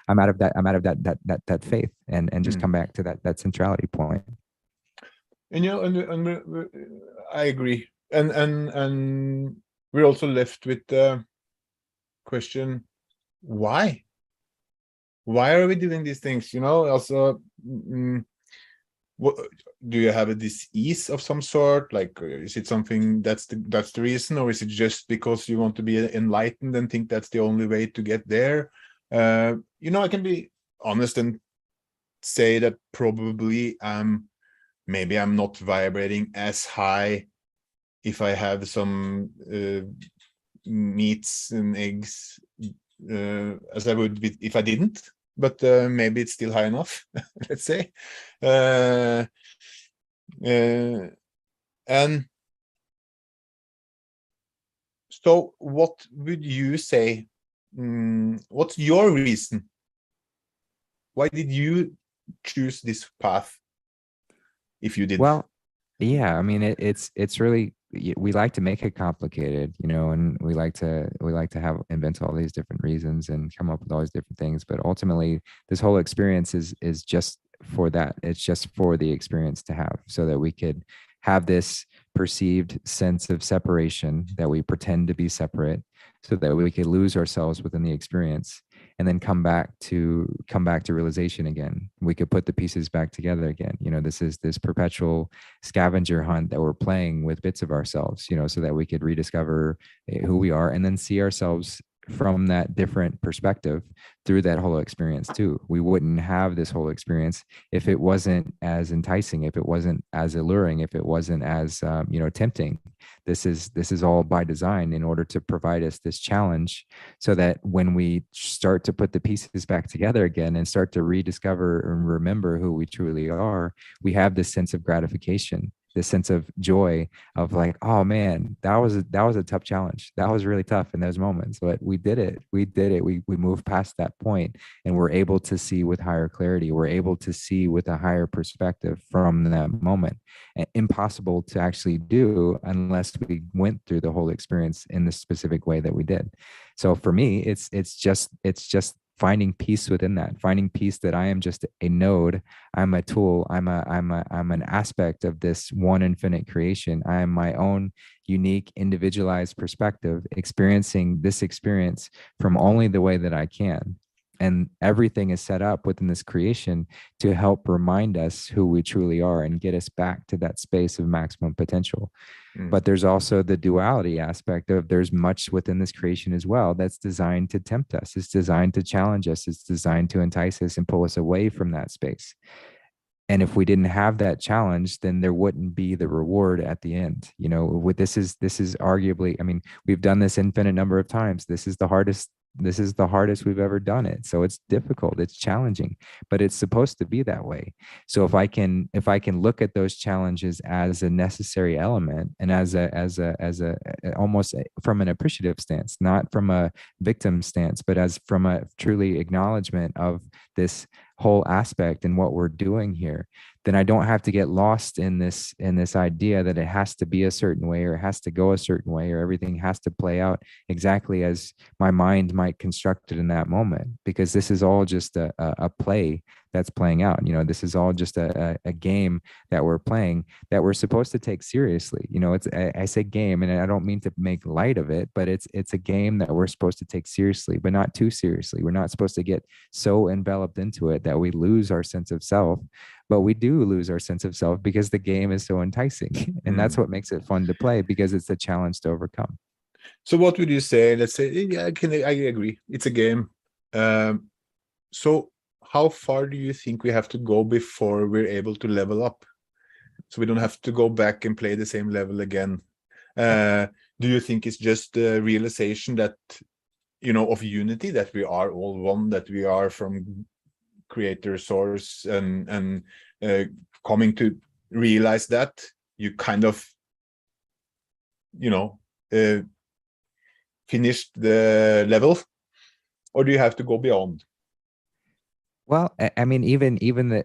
I'm out of that faith, and just come back to that centrality point. And I agree. And we're also left with the question, why? Why are we doing these things? Also, what, do you have a disease of some sort? Like, is it something that's the reason, or is it just because you want to be enlightened and think that's the only way to get there? I can be honest and say that probably maybe I'm not vibrating as high if I have some meats and eggs as I would if I didn't. But maybe it's still high enough, let's say. And so what would you say? What's your reason? Why did you choose this path, if you did? Well, yeah, I mean, it's really, we like to make it complicated, and we like to invent all these different reasons and come up with all these different things. But ultimately, this whole experience is just for that. It's just for the experience to have, so that we could have this perceived sense of separation, that we pretend to be separate, so that we could lose ourselves within the experience, and then come back to realization again. We could put the pieces back together again. This is this perpetual scavenger hunt that we're playing with bits of ourselves, so that we could rediscover who we are, and then see ourselves from that different perspective through that whole experience too. We wouldn't have this whole experience if it wasn't as enticing, if it wasn't as alluring, if it wasn't as tempting. This is all by design, in order to provide us this challenge, so that when we start to put the pieces back together again and start to rediscover and remember who we truly are, we have this sense of gratification, this sense of joy of like, oh man, that was a tough challenge. That was really tough in those moments, but we did it. We moved past that point, and we're able to see with higher clarity. We're able to see with a higher perspective from that moment. Impossible to actually do unless we went through the whole experience in the specific way that we did. So for me, it's just finding peace within that, finding peace that I am just a node. I'm a tool. I'm an aspect of this one infinite creation. I am my own unique, individualized perspective, experiencing this experience from only the way that I can. And everything is set up within this creation to help remind us who we truly are and get us back to that space of maximum potential. But there's also the duality aspect of, there's much within this creation as well that's designed to tempt us. It's designed to challenge us. It's designed to entice us and pull us away from that space. And if we didn't have that challenge, then there wouldn't be the reward at the end. You know, with this is arguably, I mean, we've done this infinite number of times. This is the hardest we've ever done it. So it's difficult, it's challenging, but it's supposed to be that way. So if I can look at those challenges as a necessary element, and as a almost from an appreciative stance, not from a victim stance, but as from a truly acknowledgement of this whole aspect and what we're doing here, then I don't have to get lost in this idea that it has to be a certain way, or it has to go a certain way, or everything has to play out exactly as my mind might construct it in that moment, because this is all just a play that's playing out. You know, this is all just a game that we're playing, that we're supposed to take seriously. You know, I say game, and I don't mean to make light of it, but it's a game that we're supposed to take seriously, but not too seriously. We're not supposed to get so enveloped into it that we lose our sense of self. But we do lose our sense of self because the game is so enticing. And that's what makes it fun to play, because it's a challenge to overcome. So what would you say? Let's say, yeah, I agree. It's a game. So how far do you think we have to go before we're able to level up? So we don't have to go back and play the same level again. Do you think it's just the realization that, you know, of unity, that we are all one, that we are from creator source, and coming to realize that you kind of, you know, finished the level, or do you have to go beyond? Well, I mean, even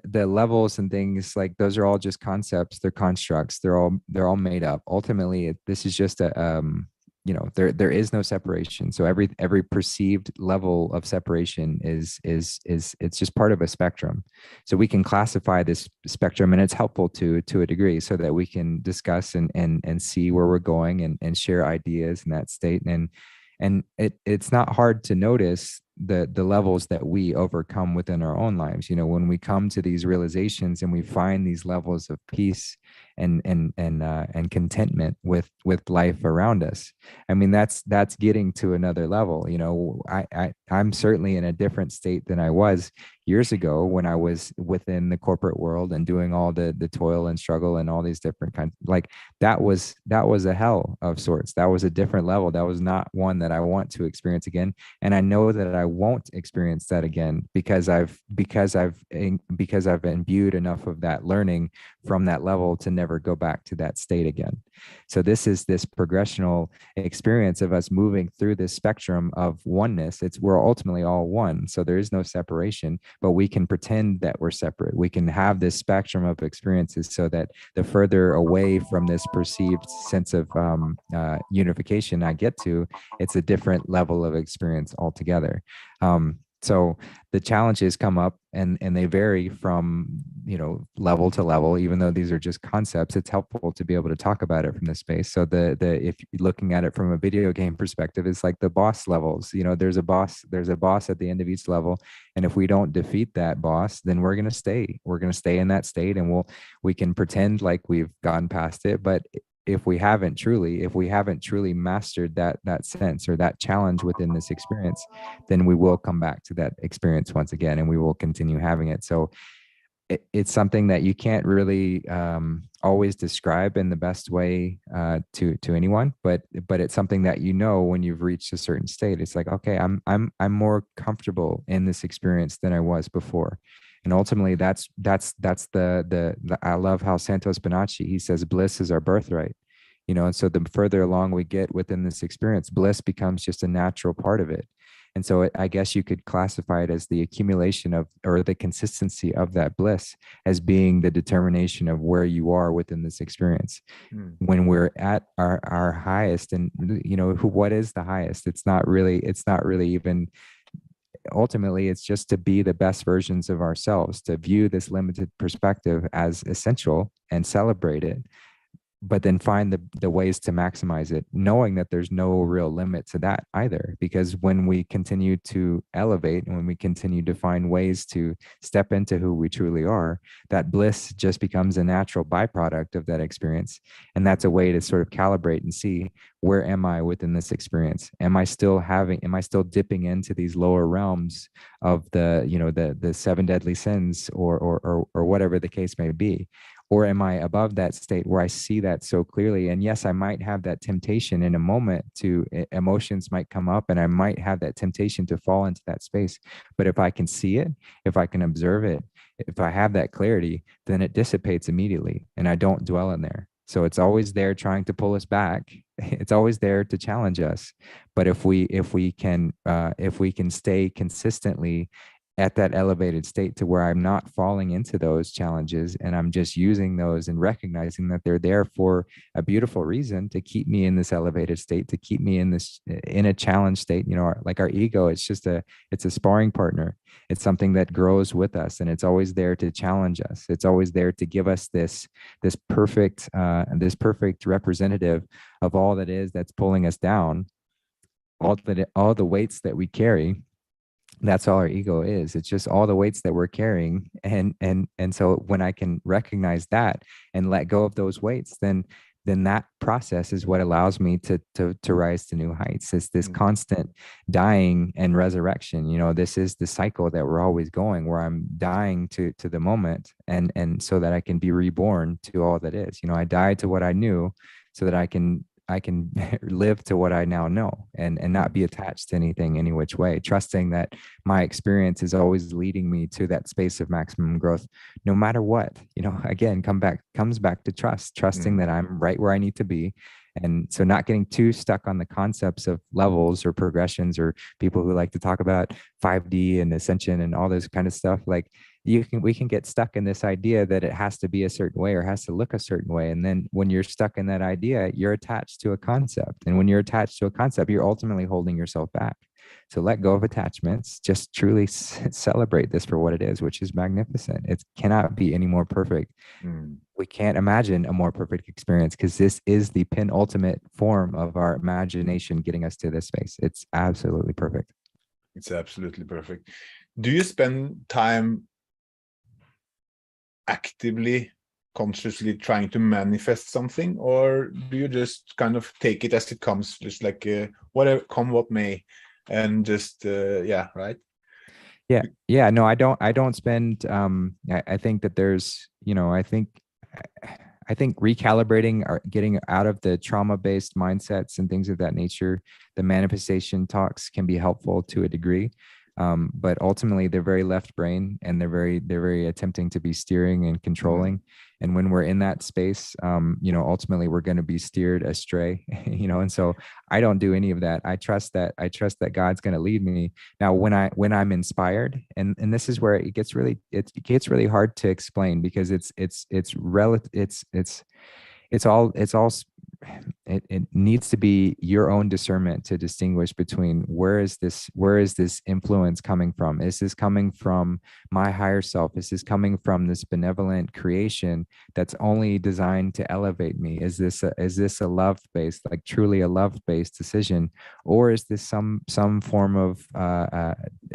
the levels and things, like, those are all just concepts. They're constructs. They're all made up. Ultimately, this is just you know, there is no separation. So every perceived level of separation is it's just part of a spectrum. So we can classify this spectrum, and it's helpful to a degree, so that we can discuss and see where we're going, and share ideas in that state. And it's not hard to notice the levels that we overcome within our own lives. You know, when we come to these realizations and we find these levels of peace and contentment with life around us, I mean, that's getting to another level. You know, I'm certainly in a different state than I was years ago, when I was within the corporate world and doing all the toil and struggle and all these different kinds. Like, that was a hell of sorts. That was a different level. That was not one that I want to experience again. And I know that I won't experience that again, because I've imbued enough of that learning from that level to never go back to that state again. So this is this progressional experience of us moving through this spectrum of oneness. We're ultimately all one. So there is no separation, but we can pretend that we're separate. We can have this spectrum of experiences, so that the further away from this perceived sense of unification I get to, it's a different level of experience altogether. So the challenges come up, and they vary from, you know, level to level. Even though these are just concepts, it's helpful to be able to talk about it from this space. So if you're looking at it from a video game perspective, it's like the boss levels. You know, there's a boss at the end of each level, and if we don't defeat that boss, then we're going to stay in that state, and we can pretend like we've gone past it. But if we haven't truly mastered that sense, or that challenge within this experience, then we will come back to that experience once again, and we will continue having it. So it's something that you can't really always describe in the best way to anyone, but it's something that, you know, when you've reached a certain state, it's like, okay, I'm more comfortable in this experience than I was before. And ultimately, that's the I love how Santos Bonacci, he says, bliss is our birthright. You know, and so the further along we get within this experience, bliss becomes just a natural part of it. And so I guess you could classify it as the accumulation of, or the consistency of that bliss, as being the determination of where you are within this experience. When we're at our highest, and, you know, what is the highest? It's not really even, ultimately, it's just to be the best versions of ourselves, to view this limited perspective as essential and celebrate it, but then find the ways to maximize it, knowing that there's no real limit to that either. Because when we continue to elevate and when we continue to find ways to step into who we truly are, that bliss just becomes a natural byproduct of that experience. And that's a way to sort of calibrate and see, where am I within this experience? Am I still dipping into these lower realms of the seven deadly sins, or whatever the case may be? Or am I above that state where I see that so clearly? And yes, I might have that temptation in a moment to, emotions might come up and I might have that temptation to fall into that space. But if I can see it, if I can observe it, if I have that clarity, then it dissipates immediately and I don't dwell in there. So it's always there trying to pull us back. It's always there to challenge us. But if we can stay consistently at that elevated state to where I'm not falling into those challenges and I'm just using those and recognizing that they're there for a beautiful reason, to keep me in this elevated state, to keep me in a challenge state. Like our ego, it's a sparring partner. It's something that grows with us, and it's always there to challenge us. It's always there to give us this perfect representative of all that is that's pulling us down, all the weights that we carry. That's all our ego is. It's just all the weights that we're carrying. And so when I can recognize that and let go of those weights, then that process is what allows me to rise to new heights. It's this constant dying and resurrection. This is the cycle that we're always going, where I'm dying to the moment, and so that I can be reborn to all that is. I died to what I knew so that I can live to what I now know, and not be attached to anything, any which way, trusting that my experience is always leading me to that space of maximum growth, no matter what. Again, comes back to trusting that I'm right where I need to be. And so not getting too stuck on the concepts of levels or progressions, or people who like to talk about 5D and ascension and all this kind of stuff. Like, we can get stuck in this idea that it has to be a certain way or has to look a certain way. And then when you're stuck in that idea, you're attached to a concept. And when you're attached to a concept, you're ultimately holding yourself back. So let go of attachments, just truly celebrate this for what it is, which is magnificent. It cannot be any more perfect. We can't imagine a more perfect experience, because this is the penultimate form of our imagination getting us to this space. It's absolutely perfect. It's absolutely perfect. Do you spend time actively, consciously trying to manifest something, or do you just kind of take it as it comes, just like whatever, come what may, and just right? No, I don't spend I think that there's I think recalibrating or getting out of the trauma-based mindsets and things of that nature, the manifestation talks can be helpful to a degree. But ultimately they're very left brain, and they're very attempting to be steering and controlling. And when we're in that space, ultimately we're going to be steered astray, and so I don't do any of that. I trust that God's going to lead me. Now, when I'm inspired, and this is where it gets really hard to explain, because it needs to be your own discernment to distinguish between where is this influence coming from? Is this coming from my higher self? Is this coming from this benevolent creation that's only designed to elevate me? Is this a love-based, like truly a love-based decision? Or is this some form of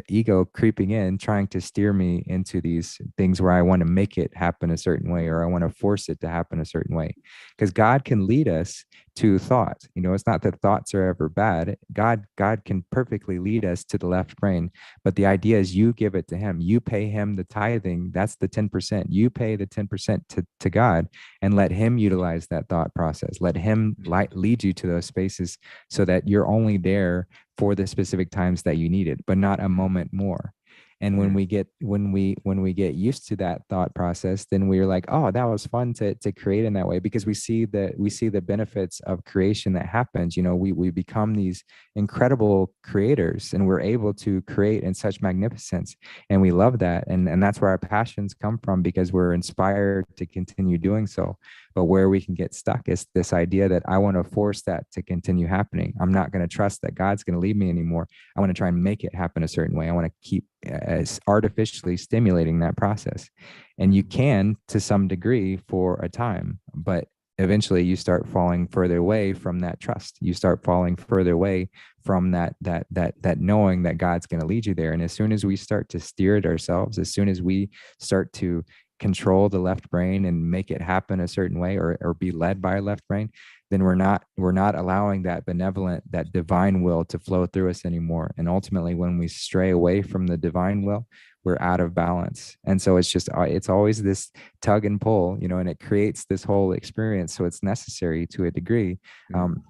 ego creeping in, trying to steer me into these things where I want to make it happen a certain way, or I want to force it to happen a certain way? Because God can lead us to thought. It's not that thoughts are ever bad. God can perfectly lead us to the left brain. But the idea is, you give it to him. You pay him the tithing. That's the 10%. You pay the 10% to God, and let him utilize that thought process. Let him lead you to those spaces, so that you're only there for the specific times that you need it, but not a moment more. And when we get used to that thought process, then we're like, oh, that was fun to create in that way, because we see the benefits of creation that happens. We become these incredible creators, and we're able to create in such magnificence, and we love that. And that's where our passions come from, because we're inspired to continue doing so. But where we can get stuck is this idea that I want to force that to continue happening. I'm not going to trust that God's going to lead me anymore. I want to try and make it happen a certain way. I want to keep artificially stimulating that process. And you can, to some degree, for a time, but eventually you start falling further away from that trust. You start falling further away from that knowing that God's going to lead you there. And as soon as we start to steer it ourselves, as soon as we start to control the left brain and make it happen a certain way, or be led by our left brain, then we're not allowing that benevolent, that divine will to flow through us anymore. And ultimately, when we stray away from the divine will, we're out of balance. And so it's always this tug and pull, and it creates this whole experience. So it's necessary to a degree.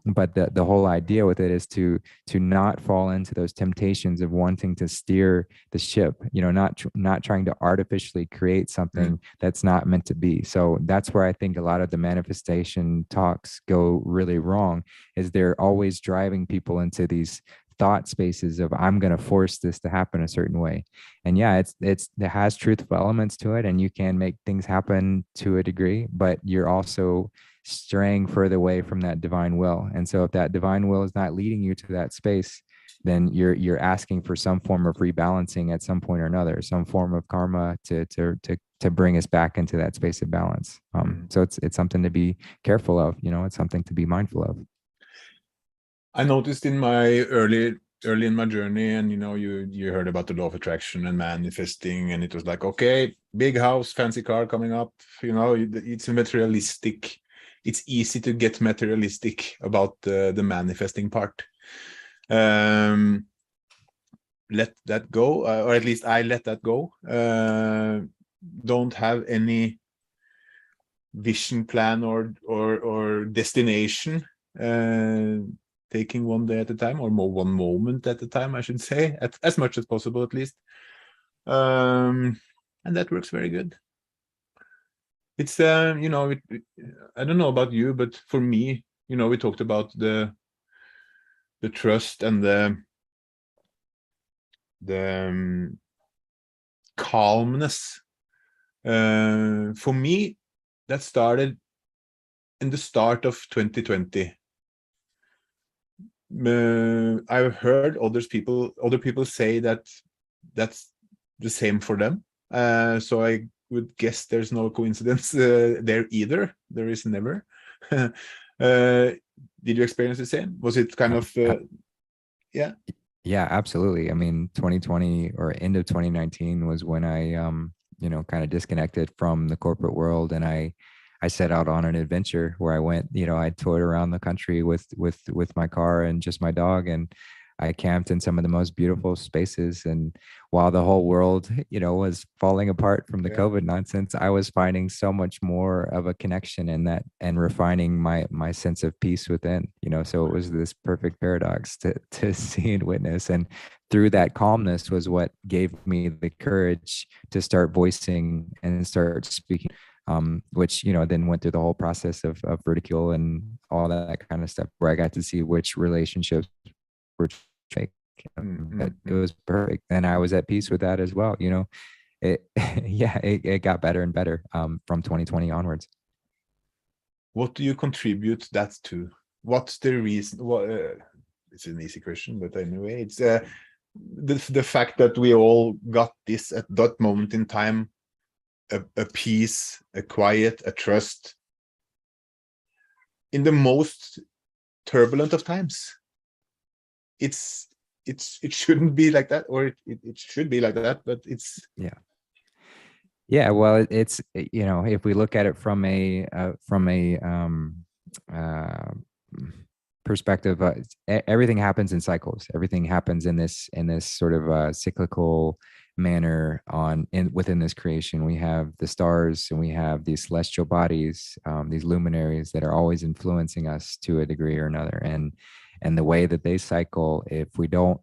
But the whole idea with it is to not fall into those temptations of wanting to steer the ship, not trying to artificially create something that's not meant to be. So that's where I think a lot of the manifestation talks go really wrong, is they're always driving people into these thought spaces of, I'm going to force this to happen a certain way. And yeah, it has truthful elements to it, and you can make things happen to a degree, but you're also straying further away from that divine will. And so if that divine will is not leading you to that space, then you're asking for some form of rebalancing at some point or another, some form of karma to bring us back into that space of balance. So it's something to be careful of. It's something to be mindful of. I noticed in my early in my journey, and you heard about the law of attraction and manifesting, and it was like, okay, big house, fancy car coming up, it's materialistic. It's easy to get materialistic about the manifesting part. Let that go, or at least I let that go. Don't have any vision plan or destination. Taking one day at a time, or more one moment at a time, I should say, as much as possible, at least. And that works very good. It's I don't know about you, but for me, we talked about the trust and the calmness. For me, that started in the start of 2020. I've heard other people say that that's the same for them. So I would guess there's no coincidence there either. There is never. Did you experience the same? Was it kind of yeah? Yeah, absolutely. I mean, 2020 or end of 2019 was when I kind of disconnected from the corporate world, and I set out on an adventure where I went, I toured around the country with my car and just my dog, and I camped in some of the most beautiful spaces. And while the whole world, was falling apart from the COVID nonsense, I was finding so much more of a connection in that, and refining my sense of peace within, so it was this perfect paradox to see and witness. And through that calmness was what gave me the courage to start voicing and start speaking. Which, then went through the whole process of ridicule and all that kind of stuff, where I got to see which relationships were fake. It was perfect. And I was at peace with that as well. It got better and better from 2020 onwards. What do you contribute that to? What's the reason? It's an easy question, but anyway, it's the fact that we all got this at that moment in time. A peace, a quiet, a trust in the most turbulent of times. It shouldn't be like that, or it should be like that, but it's well, it's if we look at it from a perspective, everything happens in cycles. Everything happens in this sort of cyclical manner within this creation. We have the stars, and we have these celestial bodies, these luminaries that are always influencing us to a degree or another. And the way that they cycle, if we don't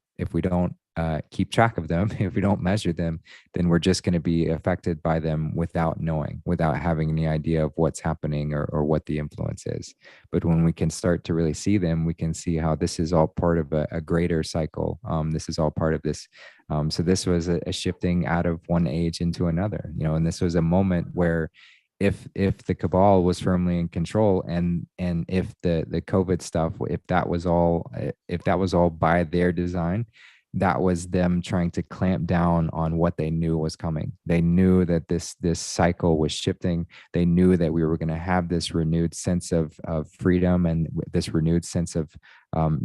keep track of them, if we don't measure them, then we're just going to be affected by them without knowing, without having any idea of what's happening or what the influence is. But when we can start to really see them, we can see how this is all part of a greater cycle. This is all part of this. So this was a shifting out of one age into another, and this was a moment where if the cabal was firmly in control, and if the COVID stuff, if that was all by their design, that was them trying to clamp down on what they knew was coming. They knew that this cycle was shifting. They knew that we were going to have this renewed sense of freedom, and this renewed sense of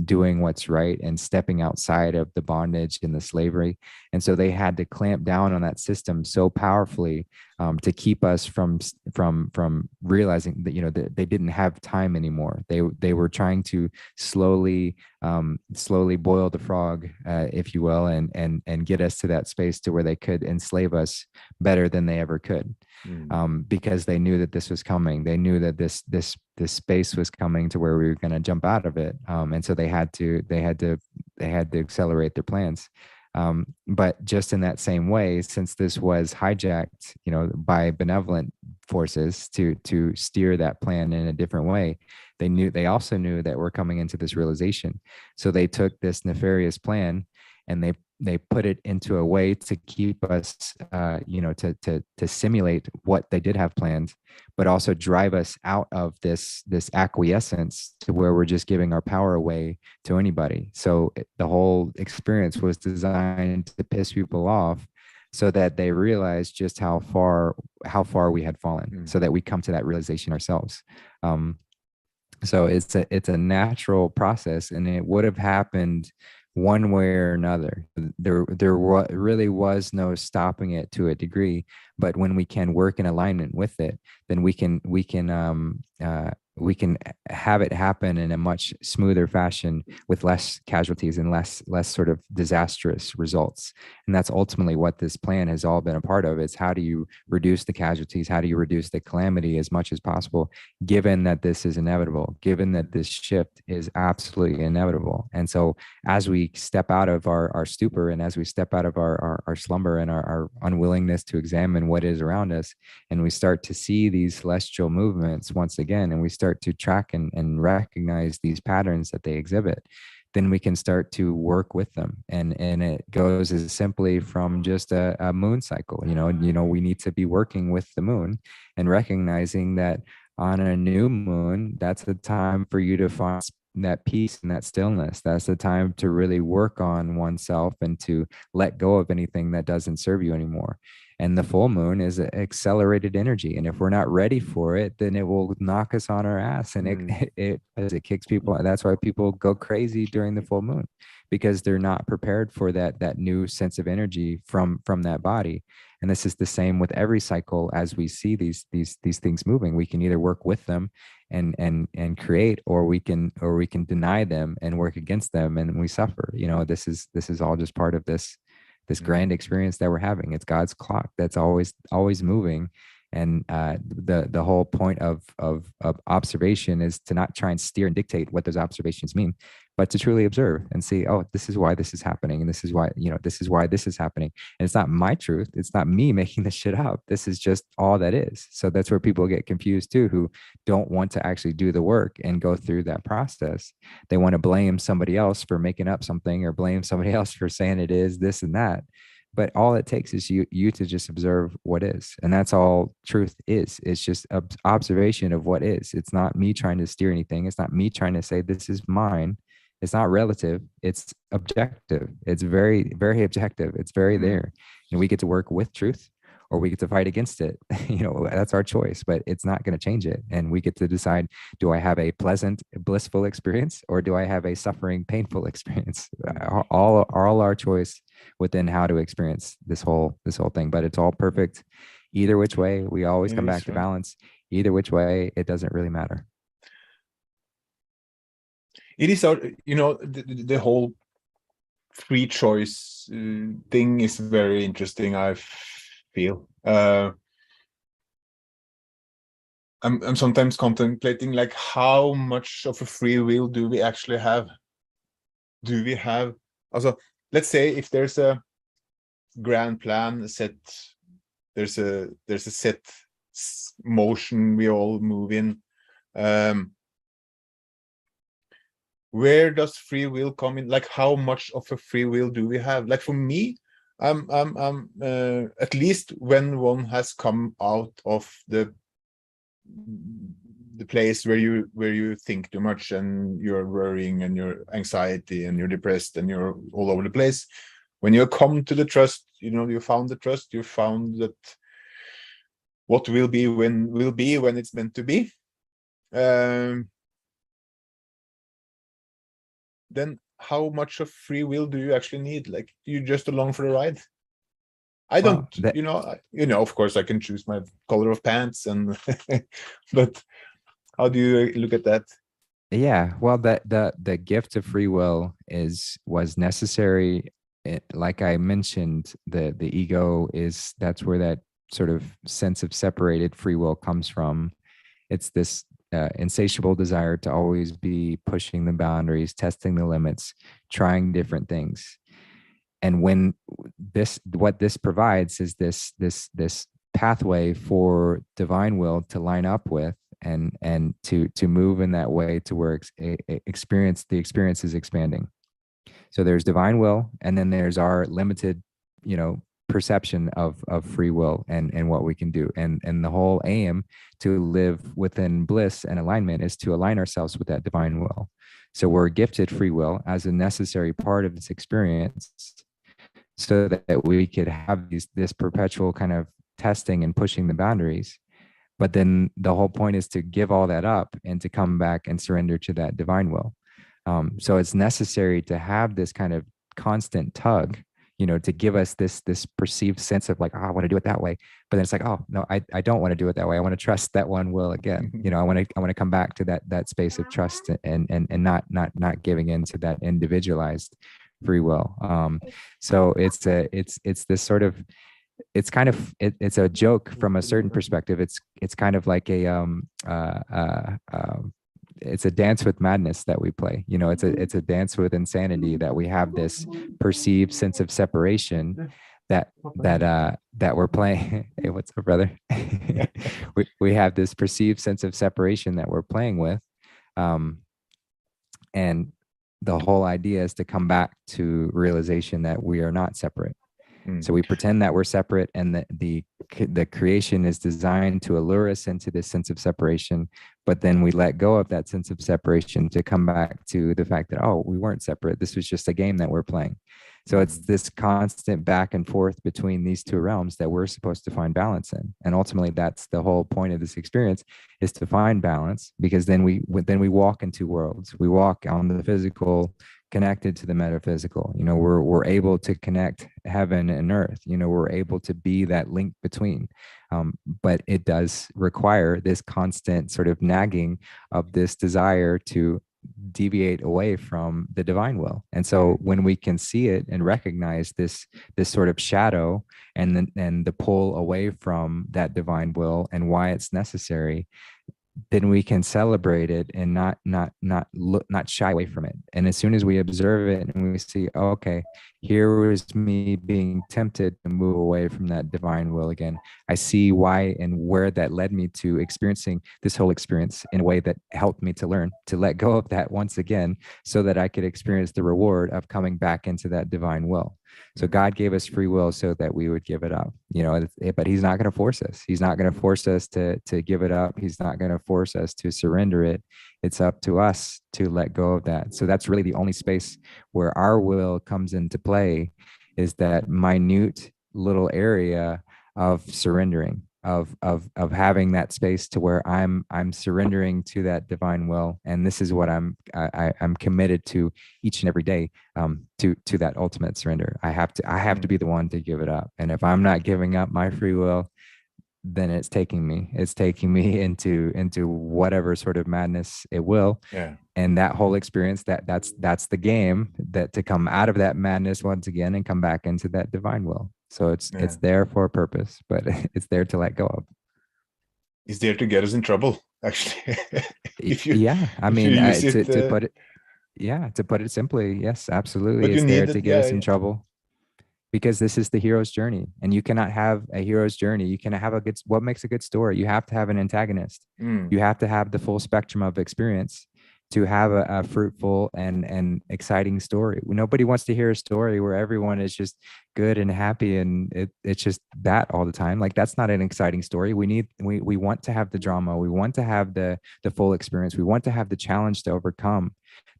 doing what's right and stepping outside of the bondage and the slavery. And so they had to clamp down on that system so powerfully to keep us from realizing that, you know, that they didn't have time anymore. They were trying to slowly boil the frog, if you will, and get us to that space to where they could enslave us better than they ever could. Because they knew that this was coming. They knew that this space was coming to where we were going to jump out of it. And so they had to accelerate their plans. But just in that same way, since this was hijacked, you know, by benevolent forces to steer that plan in a different way, they also knew that we're coming into this realization. So they took this nefarious plan and they put it into a way to keep us, you know, to simulate what they did have planned, but also drive us out of this acquiescence to where we're just giving our power away to anybody. So the whole experience was designed to piss people off, so that they realize just how far we had fallen, so that we come to that realization ourselves. So it's a natural process, and it would have happened one way or another. There really was no stopping it to a degree. But when we can work in alignment with it, then we can have it happen in a much smoother fashion with less casualties and less sort of disastrous results. And that's ultimately what this plan has all been a part of. It's how do you reduce the casualties? How do you reduce the calamity as much as possible, given that this is inevitable, given that this shift is absolutely inevitable? And so as we step out of our stupor, and as we step out of our slumber and our unwillingness to examine what is around us, and we start to see these celestial movements once again, and we start to track and recognize these patterns that they exhibit, then we can start to work with them. And it goes as simply from just a moon cycle. You know, we need to be working with the moon and recognizing that on a new moon, that's the time for you to find that peace and that stillness. That's the time to really work on oneself and to let go of anything that doesn't serve you anymore. And the full moon is accelerated energy. And if we're not ready for it, then it will knock us on our ass, and it kicks people. That's why people go crazy during the full moon, because they're not prepared for that new sense of energy from that body. And this is the same with every cycle. As we see these things moving, we can either work with them and create, or we can deny them and work against them, and we suffer. You know, this is all just part of this grand experience that we're having. It's God's clock that's always moving. And the whole point of observation is to not try and steer and dictate what those observations mean, but to truly observe and see, oh, this is why this is happening, and this is why, you know, this is why this is happening. And it's not my truth. It's not me making this shit up. This is just all that is. So that's where people get confused too, who don't want to actually do the work and go through that process. They want to blame somebody else for making up something, or blame somebody else for saying it is this and that. But all it takes is you to just observe what is. And that's all truth is. It's just observation of what is. It's not me trying to steer anything. It's not me trying to say this is mine. It's not relative. It's objective. It's very, very objective. It's very there. And we get to work with truth, or we get to fight against it. You know, that's our choice, but it's not going to change it. And we get to decide, do I have a pleasant, blissful experience, or do I have a suffering, painful experience? All our choice within how to experience this whole thing. But it's all perfect either which way. We always come back to balance. Either which way, it doesn't really matter. It is, you know, the whole free choice thing is very interesting, I feel. I'm sometimes contemplating, like, how much of a free will do we actually have? Do we have, also, let's say if there's a grand plan set, there's a set motion we all move in, where does free will come in? Like, how much of a free will do we have? Like, for me, I'm at least when one has come out of the the place where you think too much and you're worrying and you're anxiety and you're depressed and you're all over the place. When you come to the trust, you found the trust, you found that what will be when it's meant to be. Then how much of free will do you actually need? Like, you just along for the ride. I don't, of course I can choose my color of pants and but how do you look at that? Yeah, well, the gift of free will was necessary. Like I mentioned, the ego that's where that sort of sense of separated free will comes from. It's this insatiable desire to always be pushing the boundaries, testing the limits, trying different things. And when what this provides is this pathway for divine will to line up with and to move in that way to where the experience is expanding. So there's divine will, and then there's our limited, perception of free will and what we can do. And the whole aim to live within bliss and alignment is to align ourselves with that divine will. So we're gifted free will as a necessary part of this experience, so that we could have this perpetual kind of testing and pushing the boundaries. But then the whole point is to give all that up and to come back and surrender to that divine will. So it's necessary to have this kind of constant tug, to give us this perceived sense of like, oh, I want to do it that way. But then it's like, oh no, I don't want to do it that way. I want to trust that one will again. I want to come back to that space of trust and not giving in to that individualized free will. So it's this sort of, it's a joke from a certain perspective. It's kind of like it's a dance with madness that we play. It's a dance with insanity, that we have this perceived sense of separation that we're playing. Hey, what's up, brother? we have this perceived sense of separation that we're playing with, and the whole idea is to come back to realization that we are not separate. So we pretend that we're separate, and that the creation is designed to allure us into this sense of separation. But then we let go of that sense of separation to come back to the fact that, oh, we weren't separate. This was just a game that we're playing. So it's this constant back and forth between these two realms that we're supposed to find balance in. And ultimately, that's the whole point of this experience, is to find balance, because then we walk in two worlds. We walk on the physical connected to the metaphysical. We're able to connect heaven and earth. We're able to be that link between. But it does require this constant sort of nagging of this desire to deviate away from the divine will. And so when we can see it and recognize this sort of shadow and the pull away from that divine will and why it's necessary, then we can celebrate it and not shy away from it. And as soon as we observe it and we see, oh, okay, here was me being tempted to move away from that divine will again. I see why and where that led me to experiencing this whole experience in a way that helped me to learn to let go of that once again, so that I could experience the reward of coming back into that divine will. So God gave us free will so that we would give it up, but he's not going to force us. He's not going to force us to give it up. He's not going to force us to surrender it. It's up to us to let go of that. So that's really the only space where our will comes into play, is that minute little area of surrendering, of having that space to where I'm surrendering to that divine will, and this is what I'm committed to each and every day, to that ultimate surrender. I have to be the one to give it up, and if I'm not giving up my free will, then it's taking me into whatever sort of madness it will. Yeah. And that whole experience, that's the game, that to come out of that madness once again and come back into that divine will. So it's there for a purpose, but it's there to let go of. It's there to get us in trouble, actually. To put it simply, yes, absolutely. But It's there to get us in trouble, because this is the hero's journey, and you cannot have a hero's journey. You cannot have what makes a good story. You have to have an antagonist. You have to have the full spectrum of experience to have a fruitful and exciting story. Nobody wants to hear a story where everyone is just good and happy and it's just that all the time. Like that's not an exciting story. We want to have the drama. We want to have the full experience. We want to have the challenge to overcome,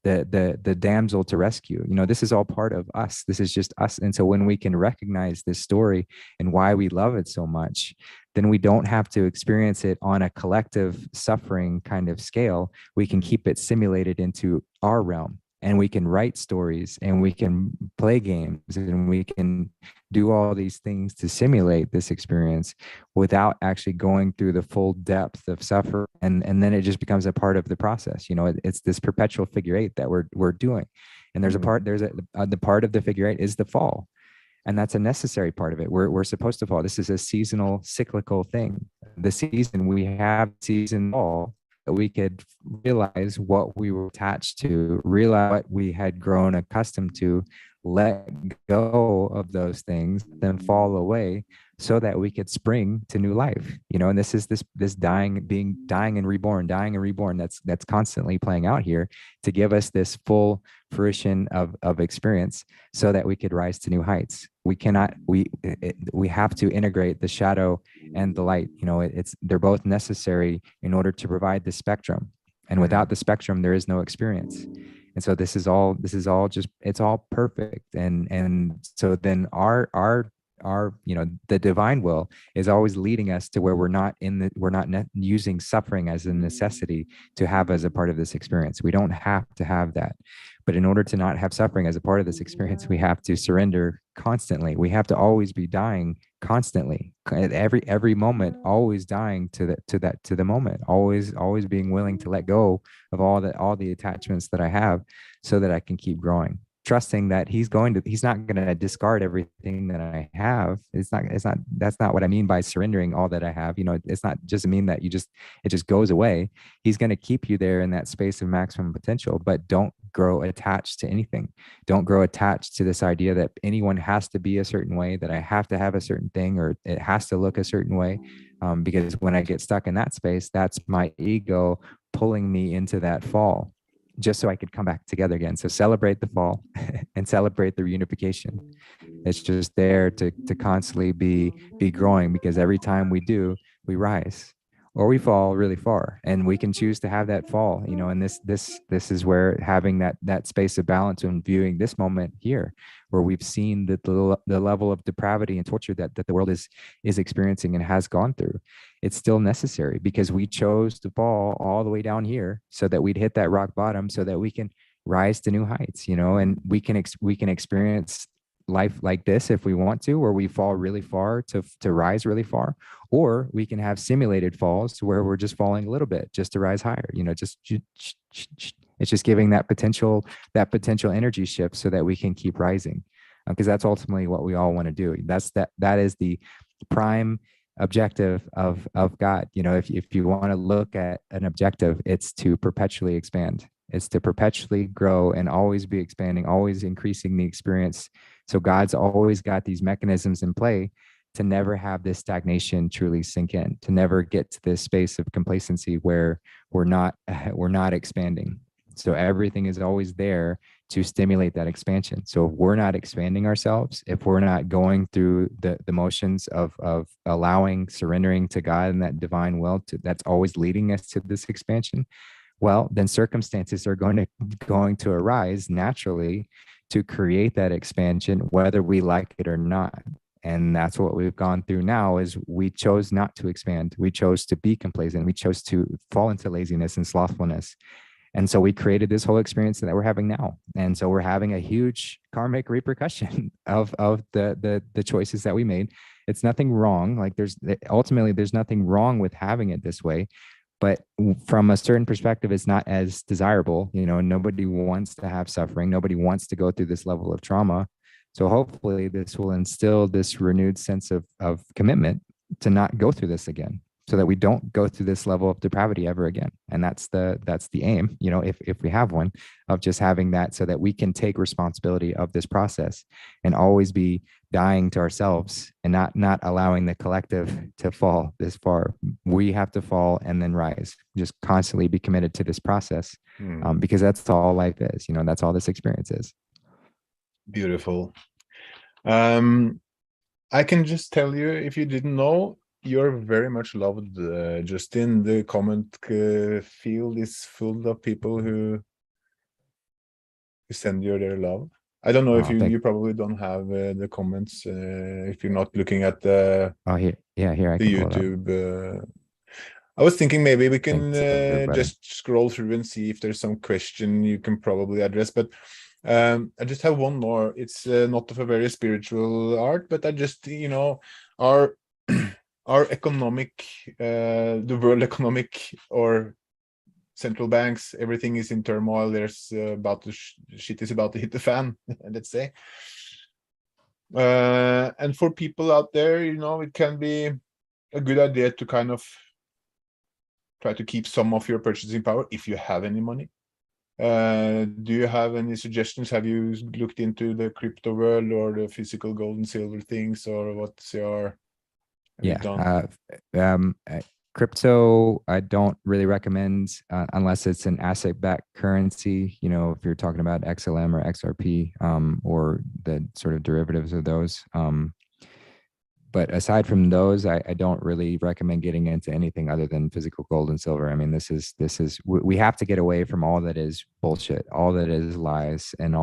the damsel to rescue. This is all part of us. This is just us. And so when we can recognize this story and why we love it so much, then we don't have to experience it on a collective suffering kind of scale. We can keep it simulated into our realm, and we can write stories and we can play games and we can do all these things to simulate this experience without actually going through the full depth of suffering. And then it just becomes a part of the process. It's this perpetual figure eight that we're doing. And there's the part of the figure eight is the fall. And that's a necessary part of it. We're supposed to fall. This is a seasonal, cyclical thing. The season we have season fall, that we could realize what we were attached to, realize what we had grown accustomed to, let go of those things, then fall away, so that we could spring to new life. And this is this dying and reborn, that's constantly playing out here to give us this full fruition of experience, so that we could rise to new heights. We have to integrate the shadow and the light. They're both necessary in order to provide the spectrum, and without the spectrum there is no experience. And so this is all just, it's all perfect. And so then our the divine will is always leading us to where we're not using suffering as a necessity to have as a part of this experience. We don't have to have that. But in order to not have suffering as a part of this experience, we have to surrender constantly. We have to always be dying constantly, at every moment, always dying to the moment, always being willing to let go of all the attachments that I have, so that I can keep growing, trusting that he's not going to discard everything that I have. That's not what I mean by surrendering all that I have. It's not just mean that it just goes away. He's going to keep you there in that space of maximum potential, but don't grow attached to anything. Don't grow attached to this idea that anyone has to be a certain way, that I have to have a certain thing, or it has to look a certain way. Because when I get stuck in that space, that's my ego pulling me into that fall, just so I could come back together again. So celebrate the fall and celebrate the reunification. It's just there to constantly be growing, because every time we do, we rise or we fall really far, and we can choose to have that fall, and this is where having that space of balance and viewing this moment here, where we've seen the level of depravity and torture that the world is experiencing and has gone through. It's still necessary, because we chose to fall all the way down here so that we'd hit that rock bottom, so that we can rise to new heights, and we can experience life like this if we want to, where we fall really far to rise really far, or we can have simulated falls to where we're just falling a little bit just to rise higher. It's just giving that potential energy shift so that we can keep rising, because that's ultimately what we all want to do. That is the prime objective of God. If you want to look at an objective, it's to perpetually expand. It's to perpetually grow and always be expanding, always increasing the experience. So God's always got these mechanisms in play to never have this stagnation truly sink in, to never get to this space of complacency where we're not expanding. So everything is always there to stimulate that expansion. So if we're not expanding ourselves, if we're not going through the motions of allowing, surrendering to God and that divine will that's always leading us to this expansion, well, then circumstances are going to arise naturally to create that expansion, whether we like it or not. And that's what we've gone through now, is we chose not to expand. We chose to be complacent. We chose to fall into laziness and slothfulness. And so we created this whole experience that we're having now. And so we're having a huge karmic repercussion of the choices that we made. It's nothing wrong. Like there's nothing wrong with having it this way. But from a certain perspective, it's not as desirable. Nobody wants to have suffering. Nobody wants to go through this level of trauma. So hopefully this will instill this renewed sense of commitment to not go through this again. so that we don't go through this level of depravity ever again. And that's the aim, you know, if we have one, of just having that, so that we can take responsibility of this process and always be dying to ourselves and not allowing the collective to fall this far. We have to fall and then rise, just constantly be committed to this process, because that's all life is, you know, that's all this experience is. Beautiful. I can just tell you, if you didn't know, you're very much loved, Justin. The comment field is full of people who send you their love. I don't know if you probably don't have the comments if you're not looking at the here I the can YouTube. I was thinking maybe we can Thanks, just scroll through and see if there's some question you can probably address. But I just have one more. It's not of a very spiritual art, but I just, you know, our economic, the world economic, or central banks, everything is in turmoil. There's about to shit is about to hit the fan, let's say. And for people out there, you know, it can be a good idea to kind of try to keep some of your purchasing power if you have any money. Do you have any suggestions? Have you looked into the crypto world or the physical gold and silver things, or what's your crypto I don't really recommend unless it's an asset-backed currency, you know, if you're talking about XLM or XRP, or the sort of derivatives of those. But aside from those, I don't really recommend getting into anything other than physical gold and silver. I mean, this is we have to get away from all that is bullshit, all that is lies, and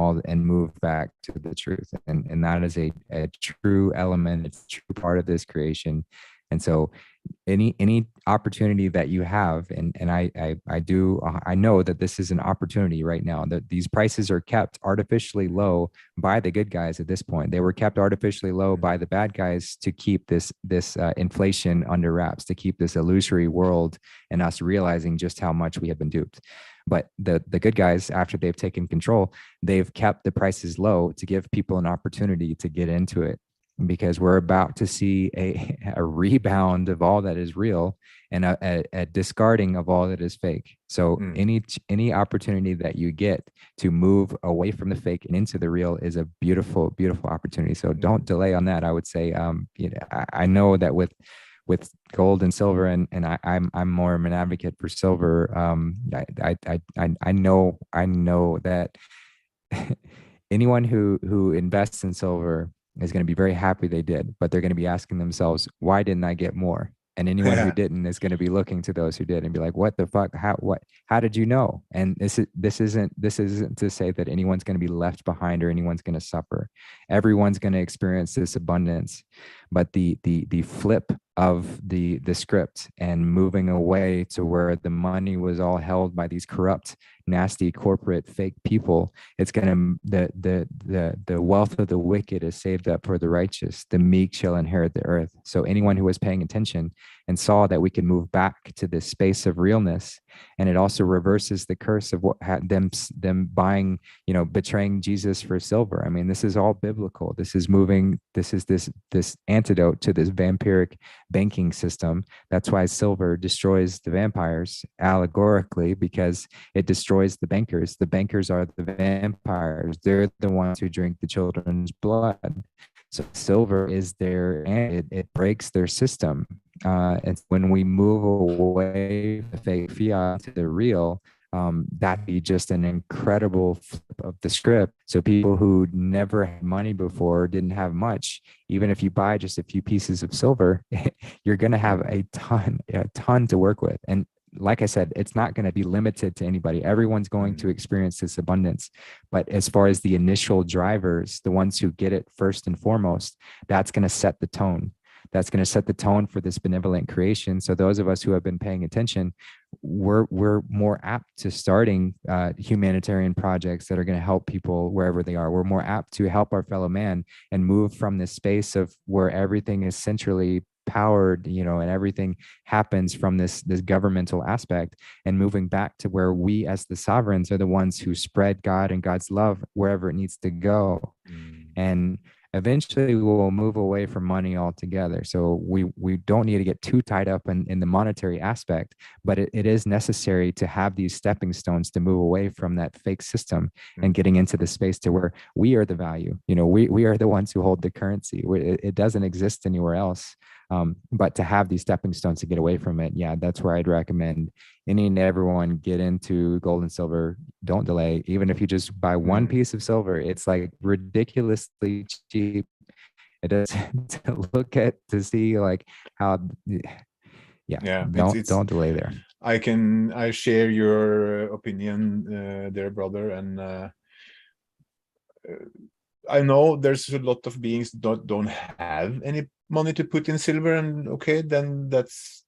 move back to the truth. And that is a true element. It's a true part of this creation. And so any opportunity that you have, and I know that this is an opportunity right now, that these prices are kept artificially low by the good guys at this point. They were kept artificially low by the bad guys to keep this inflation under wraps, to keep this illusory world and us realizing just how much we have been duped. But the good guys, after they've taken control, they've kept the prices low to give people an opportunity to get into it, because we're about to see a rebound of all that is real and a discarding of all that is fake. So any opportunity that you get to move away from the fake and into the real is a beautiful, beautiful opportunity. So don't delay on that. I would say, you know, I know that with gold and silver, and I'm more of an advocate for silver. I know that anyone who invests in silver is going to be very happy they did, but they're going to be asking themselves, why didn't I get more? And anyone who didn't is going to be looking to those who did and be like, what the fuck? How did you know? And this isn't to say that anyone's going to be left behind or anyone's going to suffer. Everyone's going to experience this abundance, but the flip of the script and moving away to where the money was all held by these corrupt, nasty, corporate, fake people, it's going to, the wealth of the wicked is saved up for the righteous. The meek shall inherit the earth. So anyone who was paying attention and saw that we can move back to this space of realness, and it also reverses the curse of what had them buying, you know, betraying Jesus for silver. I mean, this is all biblical. This is moving. This is this antidote to this vampiric banking system. That's why silver destroys the vampires allegorically, because it destroys the bankers. The bankers are the vampires. They're the ones who drink the children's blood. So silver is there, and it breaks their system. And when we move away from the fake fiat to the real, that'd be just an incredible flip of the script. So people who never had money before, didn't have much, even if you buy just a few pieces of silver, you're going to have a ton to work with. And like I said, it's not going to be limited to anybody. Everyone's going to experience this abundance. But as far as the initial drivers, the ones who get it first and foremost, that's going to set the tone. That's going to set the tone for this benevolent creation. So those of us who have been paying attention, we're more apt to starting humanitarian projects that are going to help people wherever they are. We're more apt to help our fellow man and move from this space of where everything is centrally powered, you know, and everything happens from this governmental aspect, and moving back to where we as the sovereigns are the ones who spread God and God's love wherever it needs to go. And eventually we'll move away from money altogether. So we don't need to get too tied up in the monetary aspect, but it is necessary to have these stepping stones to move away from that fake system and getting into the space to where we are the value. You know, we are the ones who hold the currency. It doesn't exist anywhere else. But to have these stepping stones to get away from it, yeah, that's where I'd recommend any and everyone get into gold and silver. Don't delay. Even if you just buy one piece of silver, it's like ridiculously cheap. It is to look at to see like how, yeah, don't delay there. I share your opinion there, brother, and I know there's a lot of beings that don't have any money to put in silver, and okay, then that's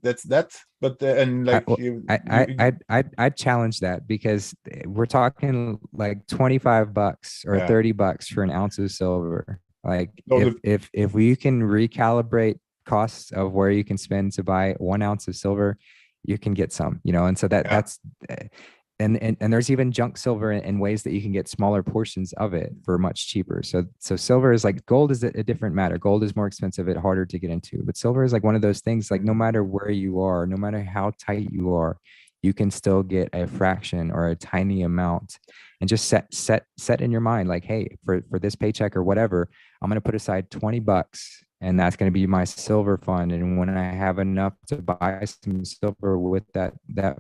that. But and like I challenge that, because we're talking like $25 or $30 for an ounce of silver. Like if we can recalibrate costs of where you can spend to buy 1 ounce of silver, you can get some, you know, and so that's and there's even junk silver in ways that you can get smaller portions of it for much cheaper. So silver is like, gold is a different matter. Gold is more expensive, it's harder to get into, but silver is like one of those things, like no matter where you are, no matter how tight you are, you can still get a fraction or a tiny amount, and just set in your mind, like, hey, for this paycheck or whatever, I'm going to put aside $20, and that's going to be my silver fund. And when I have enough to buy some silver with that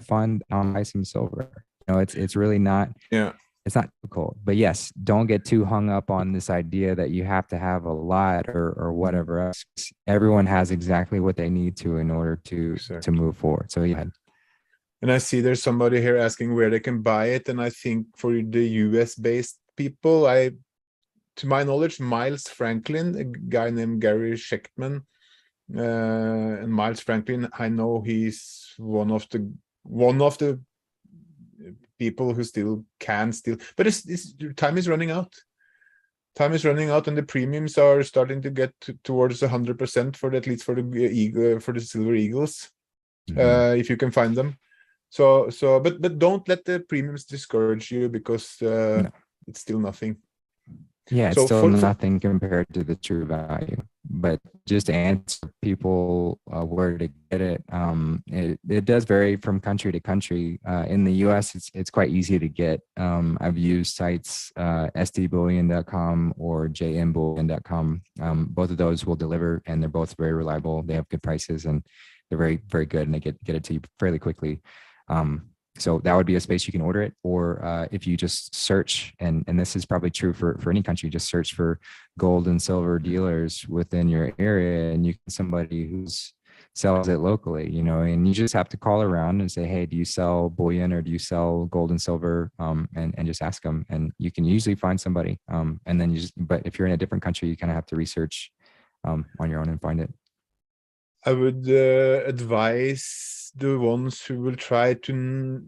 fund, I'll buy some silver. You know, it's really not, it's not difficult. But yes, don't get too hung up on this idea that you have to have a lot or whatever else. Everyone has exactly what they need to in order to move forward. So yeah. And I see there's somebody here asking where they can buy it, and I think for the US based people, to my knowledge, Miles Franklin, a guy named Gary Schechtman, and Miles Franklin, I know he's one of the people who still can but it's time is running out. Time is running out, and the premiums are starting to get towards 100% for at least for the Silver Eagles, if you can find them. So but don't let the premiums discourage you, because it's still nothing. Yeah, it's still nothing compared to the true value. But just to answer people where to get it, it does vary from country to country. In the US, it's quite easy to get. I've used sites stbullion.com or jmbullion.com. Both of those will deliver, and they're both very reliable. They have good prices, and they're very, very good, and they get it to you fairly quickly. So that would be a space you can order it. Or if you just search, and this is probably true for any country, just search for gold and silver dealers within your area, and you can somebody who's sells it locally, you know, and you just have to call around and say, hey, do you sell bullion or do you sell gold and silver? And just ask them, and you can usually find somebody. And then but if you're in a different country, you kind of have to research on your own and find it. I would advise the ones who will try to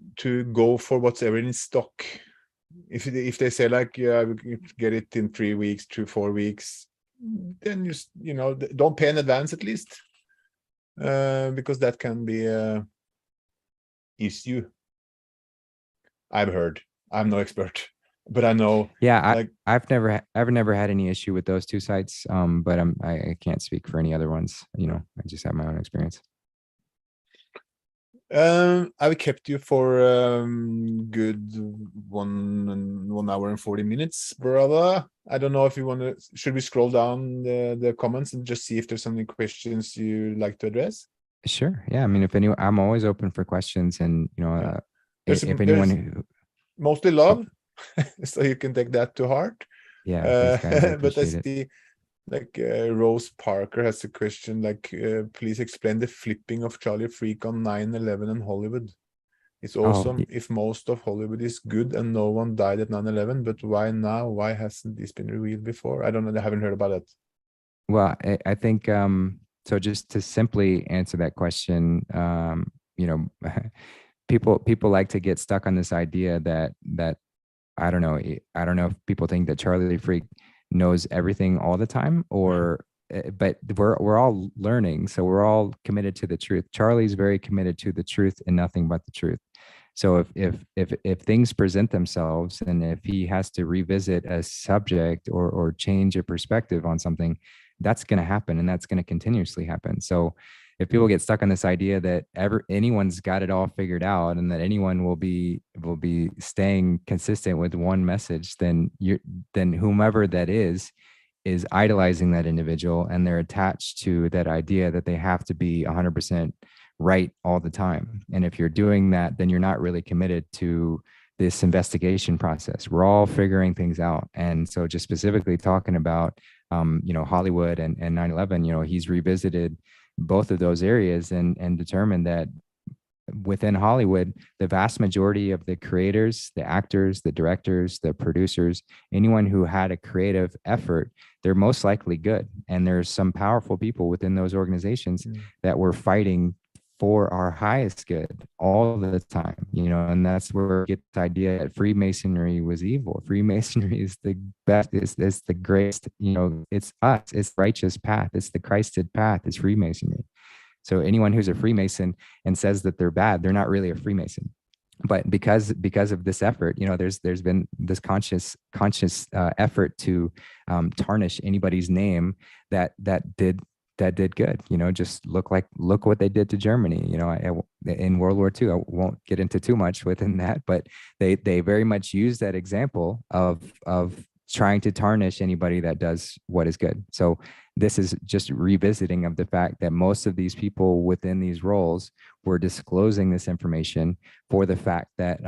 go for whatever in stock. If they say like, yeah, we can get it in 3 weeks to 4 weeks, then you know, don't pay in advance at least, because that can be a issue. I've heard. I'm no expert, but I know. Yeah, I've never had any issue with those two sites. But I can't speak for any other ones. You know, I just have my own experience. I've kept you for good 1 hour and 40 minutes, brother. I don't know if you want to. Should we scroll down the comments and just see if there's any questions you'd like to address? Sure. Yeah. I mean, I'm always open for questions, and you know, if anyone who mostly love, so you can take that to heart. Yeah. Thanks, guys. I but I appreciate see, like Rose Parker has a question, like, please explain the flipping of Charlie Freak on 9/11 in Hollywood. It's awesome if most of Hollywood is good and no one died at 9/11, but why now? Why hasn't this been revealed before? I don't know. I haven't heard about it. Well, I think so. Just to simply answer that question, you know, people like to get stuck on this idea that I don't know if people think that Charlie Freak knows everything all the time, or but we're all learning, so we're all committed to the truth. Charlie's very committed to the truth and nothing but the truth. So if things present themselves, and if he has to revisit a subject or change a perspective on something, that's going to happen, and that's going to continuously happen. So if people get stuck on this idea that anyone's got it all figured out, and that anyone will be staying consistent with one message, then whomever that is idolizing that individual, and they're attached to that idea that they have to be 100% right all the time. And if you're doing that, then you're not really committed to this investigation process. We're all figuring things out. And so just specifically talking about, Hollywood and 9/11, he's revisited both of those areas and determined that within Hollywood, the vast majority of the creators, the actors, the directors, the producers, anyone who had a creative effort, they're most likely good. And there's some powerful people within those organizations that were fighting for our highest good all the time, and that's where we get the idea that Freemasonry was evil. Freemasonry is the best, it's the greatest, it's us, it's righteous path, it's the Christed path, it's Freemasonry. So anyone who's a Freemason and says that they're bad, they're not really a Freemason. But because of this effort, there's been this conscious effort to tarnish anybody's name that did good. Just look what they did to Germany. In World War II, I won't get into too much within that, but they very much use that example of trying to tarnish anybody that does what is good. So this is just revisiting of the fact that most of these people within these roles were disclosing this information for the fact that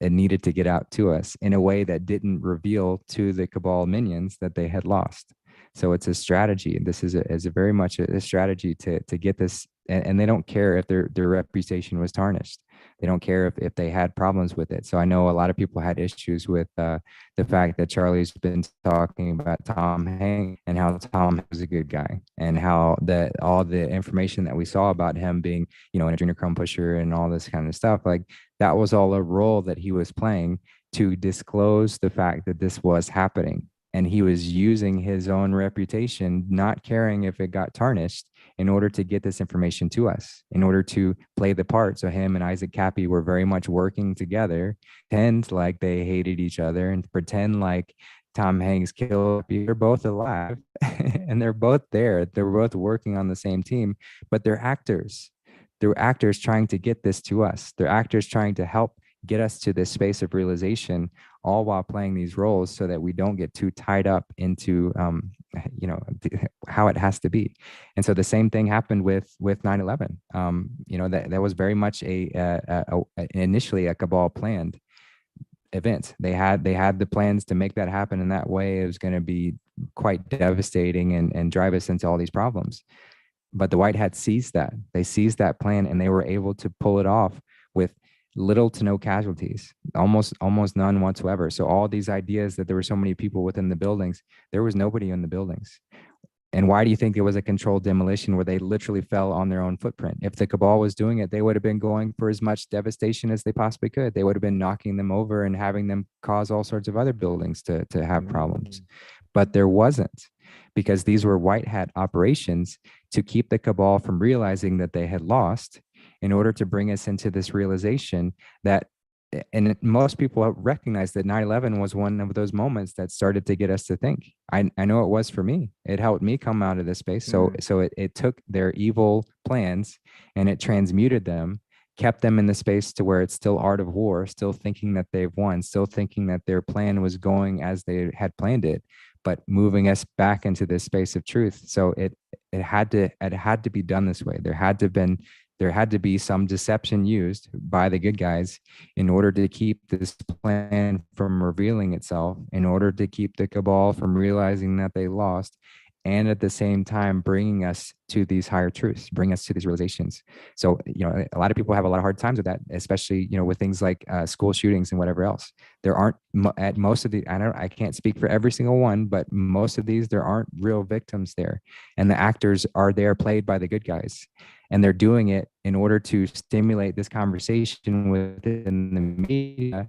it needed to get out to us in a way that didn't reveal to the cabal minions that they had lost. So it's a strategy. This is a very much a strategy to get this, and they don't care if their reputation was tarnished. They don't care if they had problems with it. So I know a lot of people had issues with the fact that Charlie's been talking about Tom Hanks and how Tom was a good guy, and how that all the information that we saw about him being, an adrenochrome pusher and all this kind of stuff, like that was all a role that he was playing to disclose the fact that this was happening. And he was using his own reputation, not caring if it got tarnished, in order to get this information to us, in order to play the part. So him and Isaac Cappy were very much working together, pretend like they hated each other and pretend like Tom Hanks killed. They're both alive and they're both there. They're both working on the same team, but they're actors. They're actors trying to get this to us. They're actors trying to help get us to this space of realization, all while playing these roles so that we don't get too tied up into how it has to be. And so the same thing happened with 9/11. That was very much initially a cabal planned event. They had the plans to make that happen in that way. It was going to be quite devastating and drive us into all these problems. But the White Hats seized that. They seized that plan, and they were able to pull it off with little to no casualties, almost none whatsoever. So all these ideas that there were so many people within the buildings, there was nobody in the buildings. And why do you think it was a controlled demolition where they literally fell on their own footprint? If the cabal was doing it, they would have been going for as much devastation as they possibly could. They would have been knocking them over and having them cause all sorts of other buildings to have problems. But there wasn't, because these were white hat operations to keep the cabal from realizing that they had lost, in order to bring us into this realization that, and most people recognize that 9/11 was one of those moments that started to get us to think. I know it was for me. It helped me come out of this space. So it took their evil plans and it transmuted them, kept them in the space to where it's still art of war, still thinking that they've won, still thinking that their plan was going as they had planned it, but moving us back into this space of truth. So it had to be done this way. There had to be some deception used by the good guys in order to keep this plan from revealing itself, in order to keep the cabal from realizing that they lost, and at the same time bringing us to these higher truths, bring us to these realizations. So, a lot of people have a lot of hard times with that, especially, with things like school shootings and whatever else. There aren't, at most of the, I can't speak for every single one, but most of these, there aren't real victims there. And the actors are there played by the good guys. And they're doing it in order to stimulate this conversation within the media,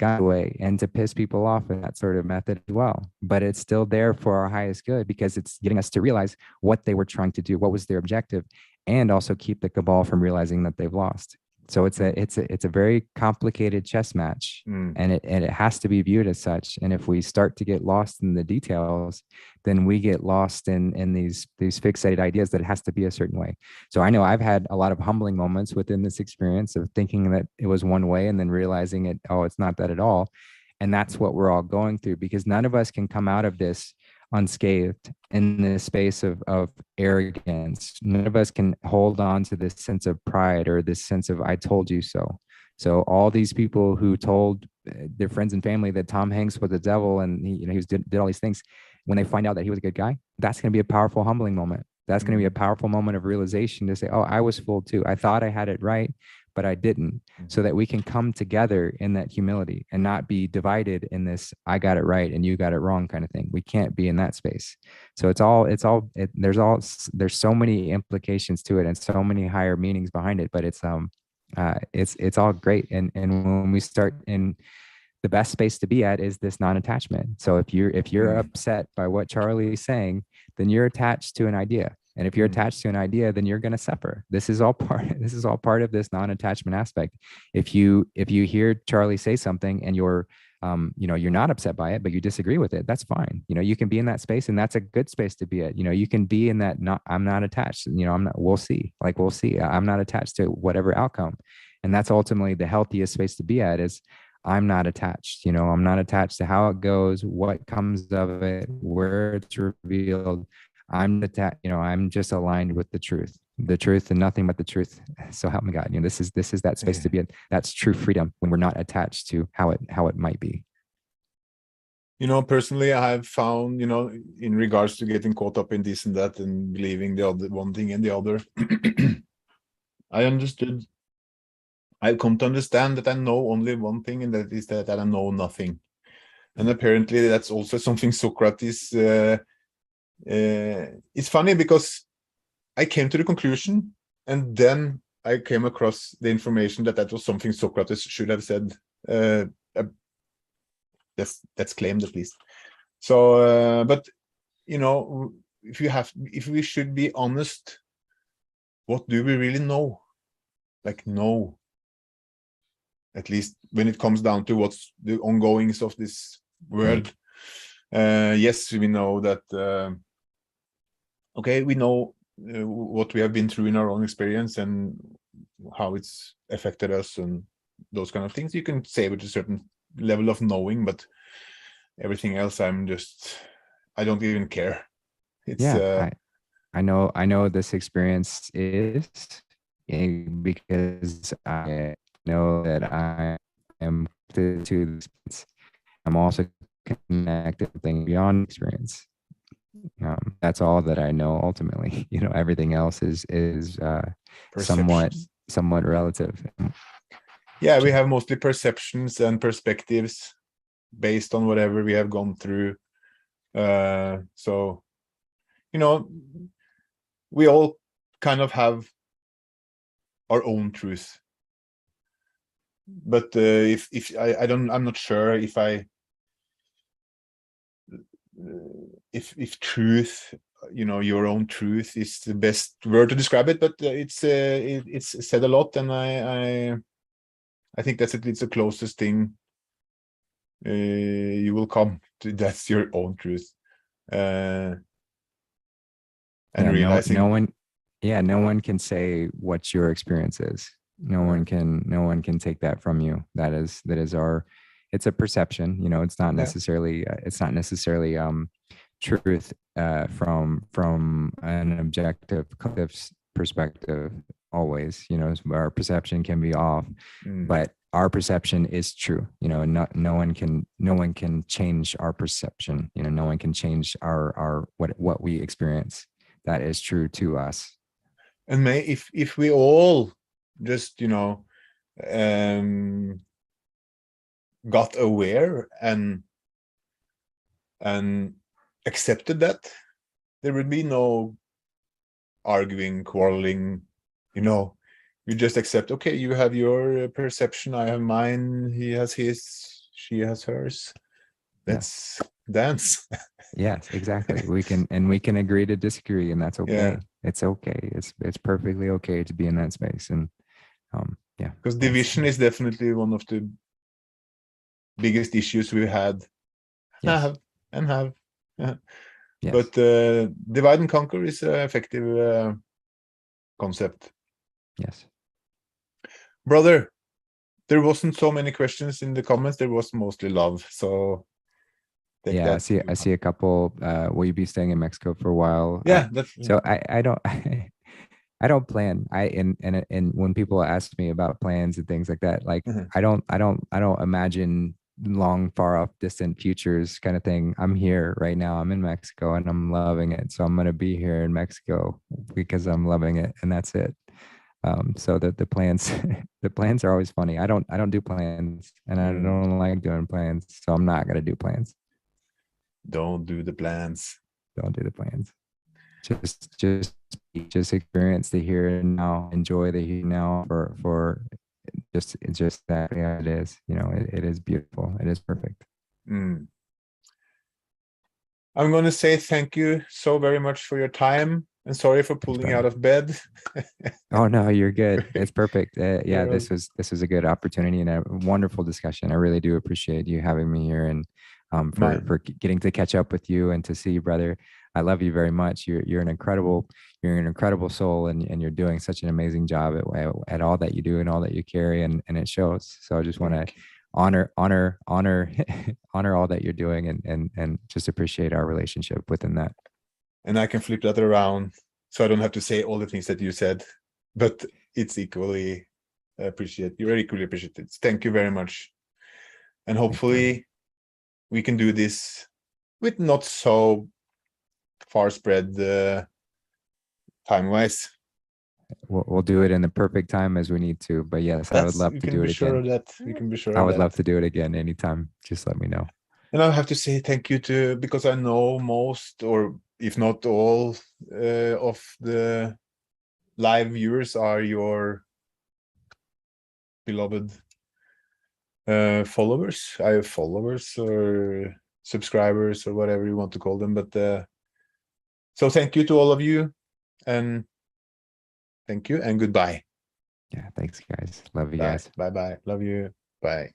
away, and to piss people off in that sort of method as well. But it's still there for our highest good, because it's getting us to realize what they were trying to do, what was their objective, and also keep the cabal from realizing that they've lost. So it's a very complicated chess match, Mm. and it has to be viewed as such. And if we start to get lost in the details, then we get lost in these fixated ideas that it has to be a certain way. So I know I've had a lot of humbling moments within this experience of thinking that it was one way and then realizing it, oh, it's not that at all. And that's what we're all going through, because none of us can come out of this unscathed in this space of arrogance. None of us can hold on to this sense of pride or this sense of I told you so. So all these people who told their friends and family that Tom Hanks was the devil and did all these things, when they find out that he was a good guy, that's going to be a powerful humbling moment. That's going to be a powerful moment of realization to say, oh, I was fooled too. I thought I had it right, but I didn't. So that we can come together in that humility and not be divided in this I got it right and you got it wrong kind of thing. We can't be in that space. So there's so many implications to it and so many higher meanings behind it, but it's all great. And when we start in the best space to be at is this non-attachment. So if you're upset by what Charlie is saying, then you're attached to an idea. And if you're attached to an idea, then you're going to suffer. This is all part of this non-attachment aspect. If you hear Charlie say something and you're not upset by it, but you disagree with it, that's fine. You can be in that space, and that's a good space to be at. You can be in that, I'm not attached, we'll see. I'm not attached to whatever outcome. And that's ultimately the healthiest space to be at, is I'm not attached. I'm not attached to how it goes, what comes of it, where it's revealed. I'm just aligned with the truth and nothing but the truth. So help me God. This is that space to be in. That's true freedom, when we're not attached to how it might be. Personally, I have found, in regards to getting caught up in this and that and believing the other one thing and the other, I've come to understand that I know only one thing, and that is that I know nothing. And apparently that's also something Socrates, it's funny because I came to the conclusion, and then I came across the information that was something Socrates should have said. That's claimed, at least. So, but if we should be honest, what do we really know? No. At least when it comes down to what's the ongoings of this world. Yes, we know that, we know what we have been through in our own experience and how it's affected us and those kind of things. You can say with a certain level of knowing, but everything else, I don't even care. I know this experience is because I know that I am connected to this. I'm also connected to things beyond experience. That's all that I know ultimately. Everything else is somewhat relative. Yeah, we have mostly perceptions and perspectives based on whatever we have gone through. So, we all kind of have our own truth. But I'm not sure if truth, your own truth, is the best word to describe it. But it's said a lot, and I think it's the closest thing you will come to. That's your own truth, and realizing no one can say what your experience is. No one can take that from you. That is it's a perception. It's not necessarily truth from an objective perspective always. Our perception can be off, but our perception is true. No one can change our perception. No one can change our what we experience. That is true to us. And if we all just got aware and accepted that, there would be no arguing, quarreling. You just accept, okay, you have your perception, I have mine, he has his, she has hers. Let's dance. Yes, exactly. We can agree to disagree, and that's okay. It's okay. It's perfectly okay to be in that space. And Yeah. Because division is definitely one of the biggest issues we had, Yes. have. Yes. But divide and conquer is an effective concept. Yes. Brother, there wasn't so many questions in the comments. There was mostly love. So take Yeah, that. I see a couple. Will you be staying in Mexico for a while? Yeah, that's So I don't I don't plan. And when people ask me about plans and things like that, like Mhm. I don't imagine long, far off, distant futures kind of thing. I'm here right now. I'm in Mexico and I'm loving it. So I'm gonna be here in Mexico because I'm loving it, and that's it. So that the plans the plans are always funny. I don't do plans, and I don't like doing plans, so I'm not gonna do plans. Don't do the plans. Don't do the plans. Just experience the here and now. Enjoy the here and now for just it's just exactly how it is. You know, it is beautiful. It is perfect. Mm. I'm going to say thank you so very much for your time, and sorry for Thanks, pulling brother. out of bed. Oh no, you're good. It's perfect. Yeah, You're- this was a good opportunity and a wonderful discussion. I really do appreciate you having me here, and Mine. for getting to catch up with you and to see you, brother. I love you very much. You're an incredible soul, and you're doing such an amazing job at all that you do and all that you carry, and it shows. So I just want to honor honor all that you're doing, and just appreciate our relationship within that. And I can flip that around, so I don't have to say all the things that you said, but it's equally appreciated. You're equally appreciated. Thank you very much. And hopefully we can do this with not so far spread time-wise. We'll do it in the perfect time as we need to. But yes, I would love You to can do be it sure again. of that. You can be sure I of would that. love to do it again anytime. Just let me know. And I have to say thank you to, because I know most, or if not all, of the live viewers are your beloved followers. I have followers or subscribers or whatever you want to call them. But so thank you to all of you, and thank you and goodbye. Yeah, thanks, guys. Love you Bye. guys. Bye. Love you. Bye.